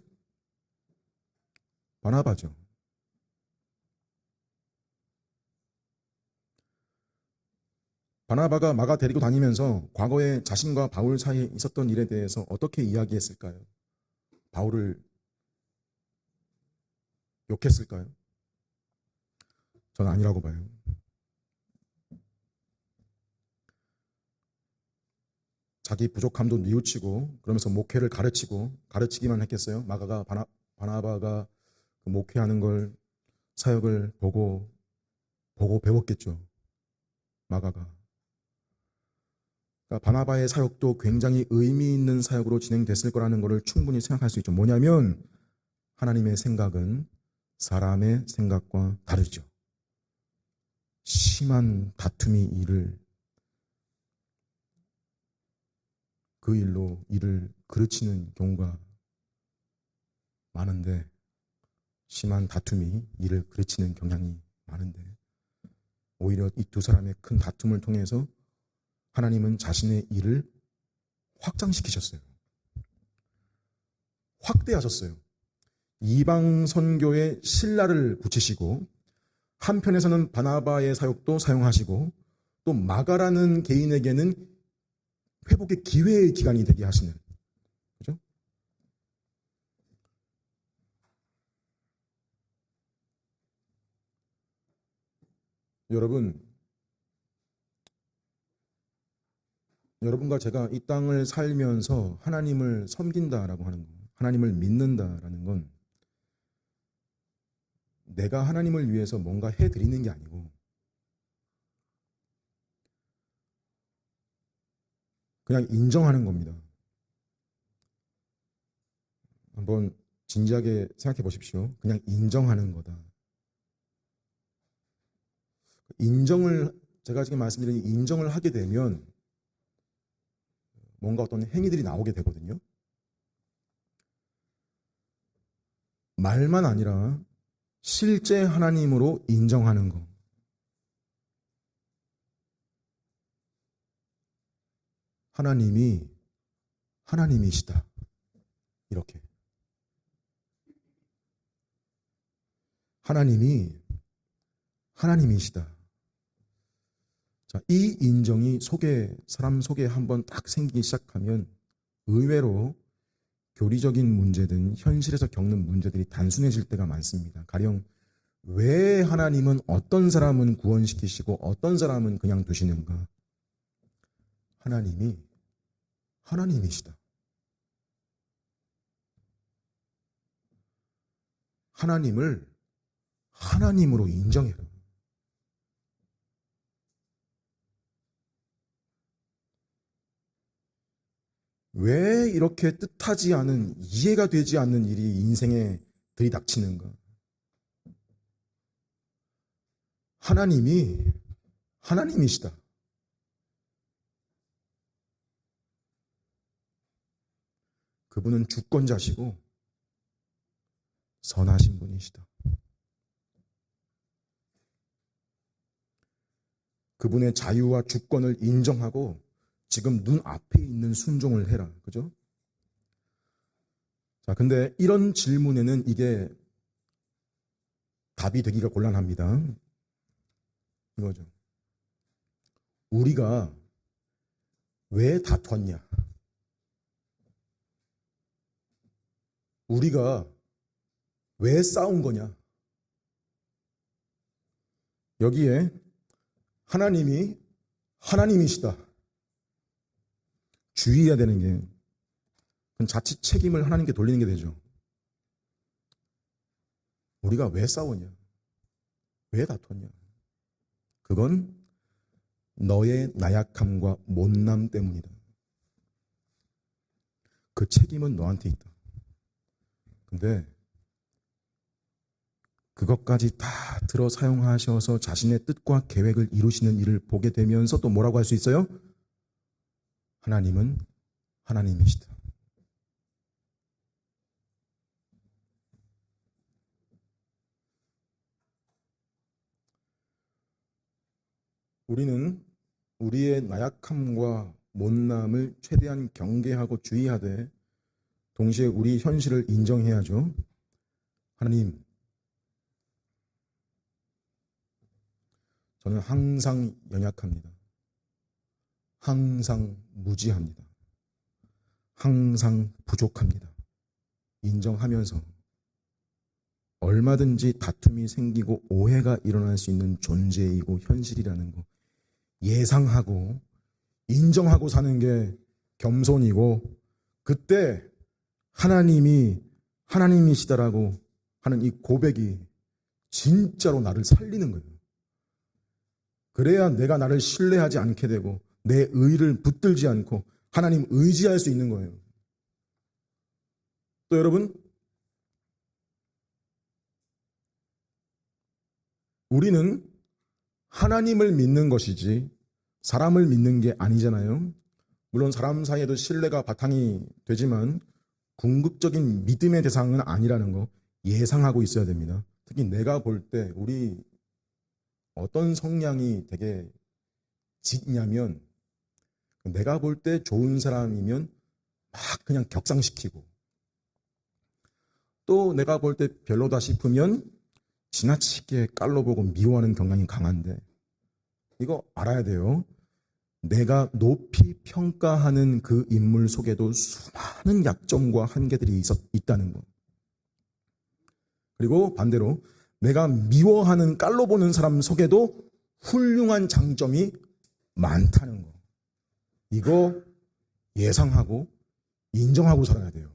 바나바죠. 바나바가 마가 데리고 다니면서 과거에 자신과 바울 사이에 있었던 일에 대해서 어떻게 이야기했을까요? 바울을 욕했을까요? 저는 아니라고 봐요. 자기 부족함도 뉘우치고 그러면서 목회를 가르치기만 했겠어요? 마가가 바나바가 그 목회하는 걸 사역을 보고 배웠겠죠. 마가가. 그러니까 바나바의 사역도 굉장히 의미 있는 사역으로 진행됐을 거라는 것을 충분히 생각할 수 있죠. 뭐냐면 하나님의 생각은 사람의 생각과 다르죠. 심한 다툼이 그 일로 일을 그르치는 경우가 많은데 심한 다툼이 일을 그르치는 경향이 많은데 오히려 이 두 사람의 큰 다툼을 통해서 하나님은 자신의 일을 확장시키셨어요. 확대하셨어요. 이방 선교에 신라를 붙이시고 한편에서는 바나바의 사역도 사용하시고 또 마가라는 개인에게는 회복의 기회의 기간이 되게 하시는, 그죠? 여러분과 제가 이 땅을 살면서 하나님을 섬긴다라고 하는 거, 하나님을 믿는다라는 건 내가 하나님을 위해서 뭔가 해드리는 게 아니고 그냥 인정하는 겁니다. 한번 진지하게 생각해 보십시오. 그냥 인정하는 거다. 제가 지금 말씀드린 인정을 하게 되면 뭔가 어떤 행위들이 나오게 되거든요. 말만 아니라 실제 하나님으로 인정하는 것. 하나님이 하나님이시다. 이렇게. 하나님이 하나님이시다. 자, 이 인정이 사람 속에 한번 딱 생기기 시작하면 의외로 교리적인 문제든 현실에서 겪는 문제들이 단순해질 때가 많습니다. 가령 왜 하나님은 어떤 사람은 구원시키시고 어떤 사람은 그냥 두시는가? 하나님이 하나님이시다. 하나님을 하나님으로 인정해라. 왜 이렇게 뜻하지 않은, 이해가 되지 않는 일이 인생에 들이닥치는가? 하나님이 하나님이시다. 그분은 주권자시고 선하신 분이시다. 그분의 자유와 주권을 인정하고 지금 눈앞에 있는 순종을 해라. 그죠? 자, 근데 이런 질문에는 이게 답이 되기가 곤란합니다. 이거죠. 우리가 왜 다퉜냐? 우리가 왜 싸운 거냐? 여기에 하나님이 하나님이시다. 주의해야 되는 게, 그건 자칫 책임을 하나님께 돌리는 게 되죠. 우리가 왜 싸우냐? 왜 다퉜냐? 그건 너의 나약함과 못남 때문이다. 그 책임은 너한테 있다. 근데 그것까지 다 들어 사용하셔서 자신의 뜻과 계획을 이루시는 일을 보게 되면서 또 뭐라고 할 수 있어요? 하나님은 하나님이시다. 우리는 우리의 나약함과 못남을 최대한 경계하고 주의하되 동시에 우리 현실을 인정해야죠. 하나님, 저는 항상 연약합니다. 항상 무지합니다. 항상 부족합니다. 인정하면서 얼마든지 다툼이 생기고 오해가 일어날 수 있는 존재이고 현실이라는 거 예상하고 인정하고 사는 게 겸손이고, 그때 하나님이 하나님이시다라고 하는 이 고백이 진짜로 나를 살리는 거예요. 그래야 내가 나를 신뢰하지 않게 되고 내 의를 붙들지 않고 하나님 의지할 수 있는 거예요. 또 여러분, 우리는 하나님을 믿는 것이지 사람을 믿는 게 아니잖아요. 물론 사람 사이에도 신뢰가 바탕이 되지만 궁극적인 믿음의 대상은 아니라는 거 예상하고 있어야 됩니다. 특히 내가 볼 때 우리 어떤 성향이 되게 짙냐면, 내가 볼 때 좋은 사람이면 막 그냥 격상시키고, 또 내가 볼 때 별로다 싶으면 지나치게 깔로보고 미워하는 경향이 강한데, 이거 알아야 돼요. 내가 높이 평가하는 그 인물 속에도 수많은 약점과 한계들이 있다는 거. 그리고 반대로 내가 미워하는 깔로보는 사람 속에도 훌륭한 장점이 많다는 거. 이거 예상하고 인정하고 살아야 돼요.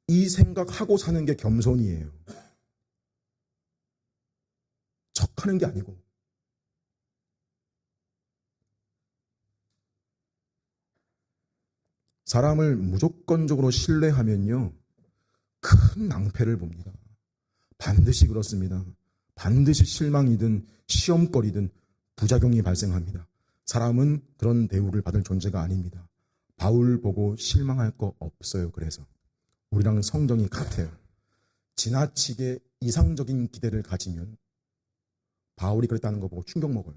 이 생각하고 사는 게 겸손이에요. 척하는 게 아니고. 사람을 무조건적으로 신뢰하면요, 큰 낭패를 봅니다. 반드시 그렇습니다. 반드시 실망이든 시험거리든 부작용이 발생합니다. 사람은 그런 대우를 받을 존재가 아닙니다. 바울 보고 실망할 거 없어요. 그래서 우리랑 성정이 같아요. 지나치게 이상적인 기대를 가지면 바울이 그랬다는 거 보고 충격 먹어요.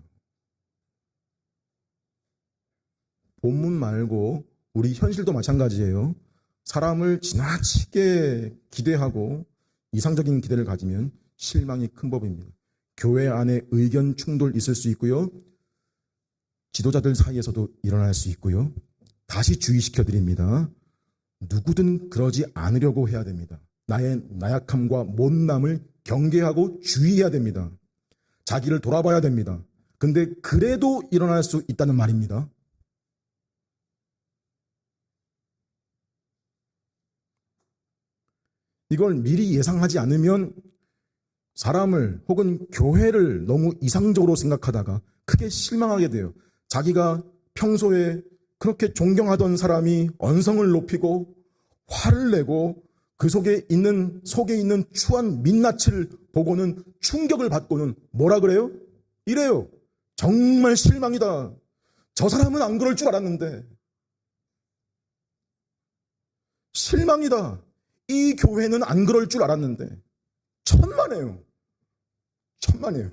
본문 말고 우리 현실도 마찬가지예요. 사람을 지나치게 기대하고 이상적인 기대를 가지면 실망이 큰 법입니다. 교회 안에 의견 충돌 있을 수 있고요. 지도자들 사이에서도 일어날 수 있고요. 다시 주의시켜 드립니다. 누구든 그러지 않으려고 해야 됩니다. 나의 나약함과 못남을 경계하고 주의해야 됩니다. 자기를 돌아봐야 됩니다. 근데 그래도 일어날 수 있다는 말입니다. 이걸 미리 예상하지 않으면 사람을 혹은 교회를 너무 이상적으로 생각하다가 크게 실망하게 돼요. 자기가 평소에 그렇게 존경하던 사람이 언성을 높이고 화를 내고 그 속에 있는 추한 민낯을 보고는 충격을 받고는 뭐라 그래요? 이래요. 정말 실망이다. 저 사람은 안 그럴 줄 알았는데. 실망이다. 이 교회는 안 그럴 줄 알았는데. 천만에요. 천만에요.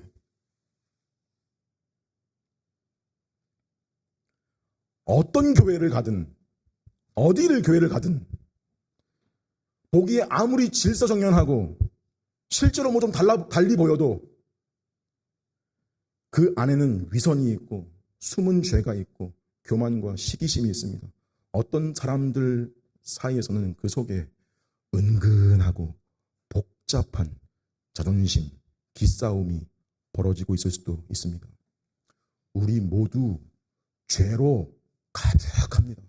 어떤 교회를 가든 어디를 교회를 가든 보기에 아무리 질서정연하고 실제로 뭐 좀 달리 보여도 그 안에는 위선이 있고 숨은 죄가 있고 교만과 시기심이 있습니다. 어떤 사람들 사이에서는 그 속에 은근하고 복잡한 자존심, 기싸움이 벌어지고 있을 수도 있습니다. 우리 모두 죄로 가득합니다.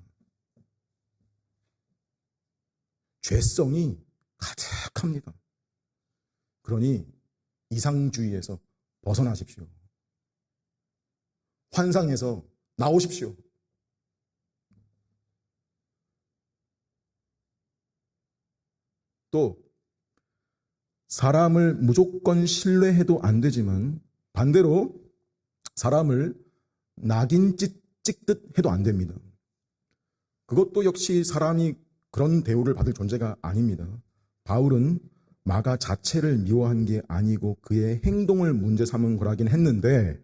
죄성이 가득합니다. 그러니 이상주의에서 벗어나십시오. 환상에서 나오십시오. 또 사람을 무조건 신뢰해도 안 되지만 반대로 사람을 낙인 찍듯 해도 안 됩니다. 그것도 역시 사람이 그런 대우를 받을 존재가 아닙니다. 바울은 마가 자체를 미워한 게 아니고 그의 행동을 문제 삼은 거라긴 했는데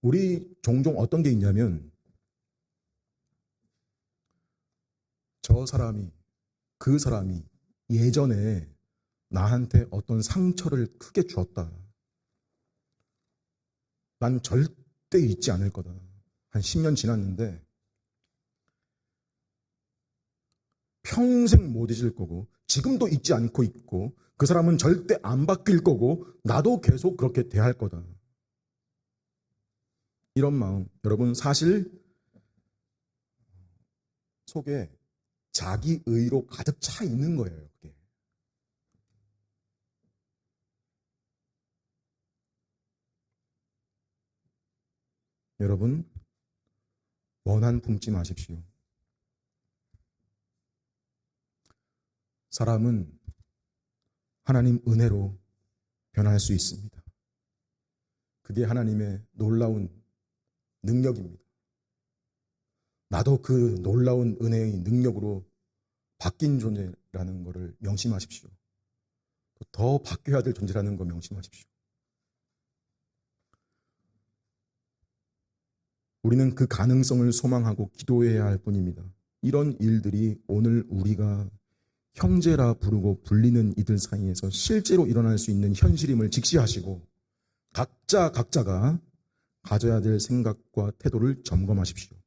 우리 종종 어떤 게 있냐면 그 사람이 예전에 나한테 어떤 상처를 크게 주었다. 난 절대 잊지 않을 거다. 한 10년 지났는데 평생 못 잊을 거고 지금도 잊지 않고 있고 그 사람은 절대 안 바뀔 거고 나도 계속 그렇게 대할 거다. 이런 마음, 여러분 사실 속에 자기 의로 가득 차 있는 거예요. 그게. 여러분 원한 품지 마십시오. 사람은 하나님 은혜로 변할 수 있습니다. 그게 하나님의 놀라운 능력입니다. 나도 그 놀라운 은혜의 능력으로 바뀐 존재라는 것을 명심하십시오. 더 바뀌어야 될 존재라는 거 명심하십시오. 우리는 그 가능성을 소망하고 기도해야 할 뿐입니다. 이런 일들이 오늘 우리가 형제라 부르고 불리는 이들 사이에서 실제로 일어날 수 있는 현실임을 직시하시고 각자가 가져야 될 생각과 태도를 점검하십시오.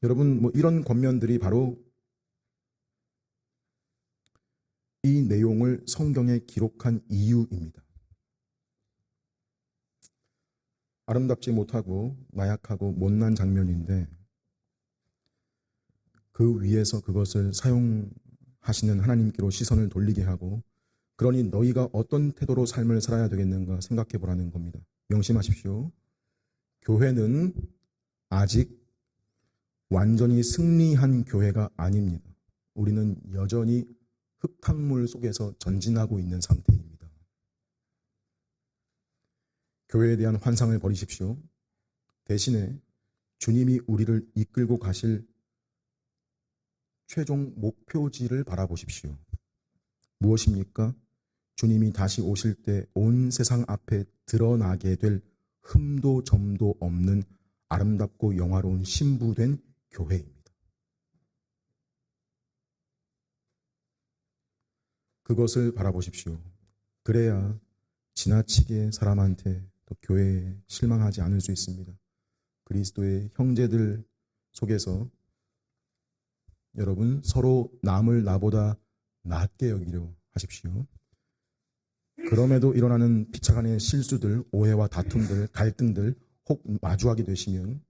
여러분 이런 권면들이 바로 이 내용을 성경에 기록한 이유입니다. 아름답지 못하고 나약하고 못난 장면인데 그 위에서 그것을 사용하시는 하나님께로 시선을 돌리게 하고 그러니 너희가 어떤 태도로 삶을 살아야 되겠는가 생각해 보라는 겁니다. 명심하십시오. 교회는 아직 완전히 승리한 교회가 아닙니다. 우리는 여전히 흙탕물 속에서 전진하고 있는 상태입니다. 교회에 대한 환상을 버리십시오. 대신에 주님이 우리를 이끌고 가실 최종 목표지를 바라보십시오. 무엇입니까? 주님이 다시 오실 때 온 세상 앞에 드러나게 될 흠도 점도 없는 아름답고 영화로운 신부된 교회입니다. 그것을 바라보십시오. 그래야 지나치게 사람한테 또 교회에 실망하지 않을 수 있습니다. 그리스도의 형제들 속에서 여러분 서로 남을 나보다 낫게 여기려 하십시오. 그럼에도 일어나는 피차간의 실수들, 오해와 다툼들, 갈등들 혹 마주하게 되시면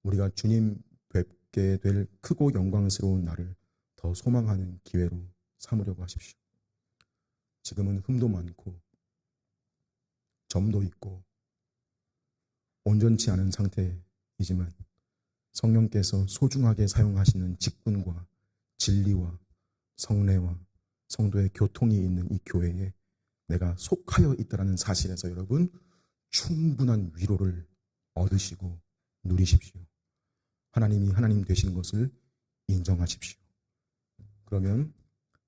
우리가 주님 뵙게 될 크고 영광스러운 날을 더 소망하는 기회로 삼으려고 하십시오. 지금은 흠도 많고 점도 있고 온전치 않은 상태이지만 성령께서 소중하게 사용하시는 직분과 진리와 성례와 성도의 교통이 있는 이 교회에 내가 속하여 있다는 사실에서 여러분 충분한 위로를 얻으시고 누리십시오. 하나님이 하나님 되시는 것을 인정하십시오. 그러면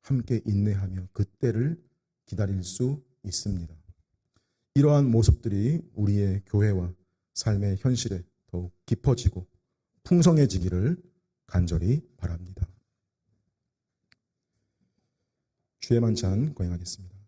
함께 인내하며 그때를 기다릴 수 있습니다. 이러한 모습들이 우리의 교회와 삶의 현실에 더욱 깊어지고 풍성해지기를 간절히 바랍니다. 주의 만찬 거행하겠습니다.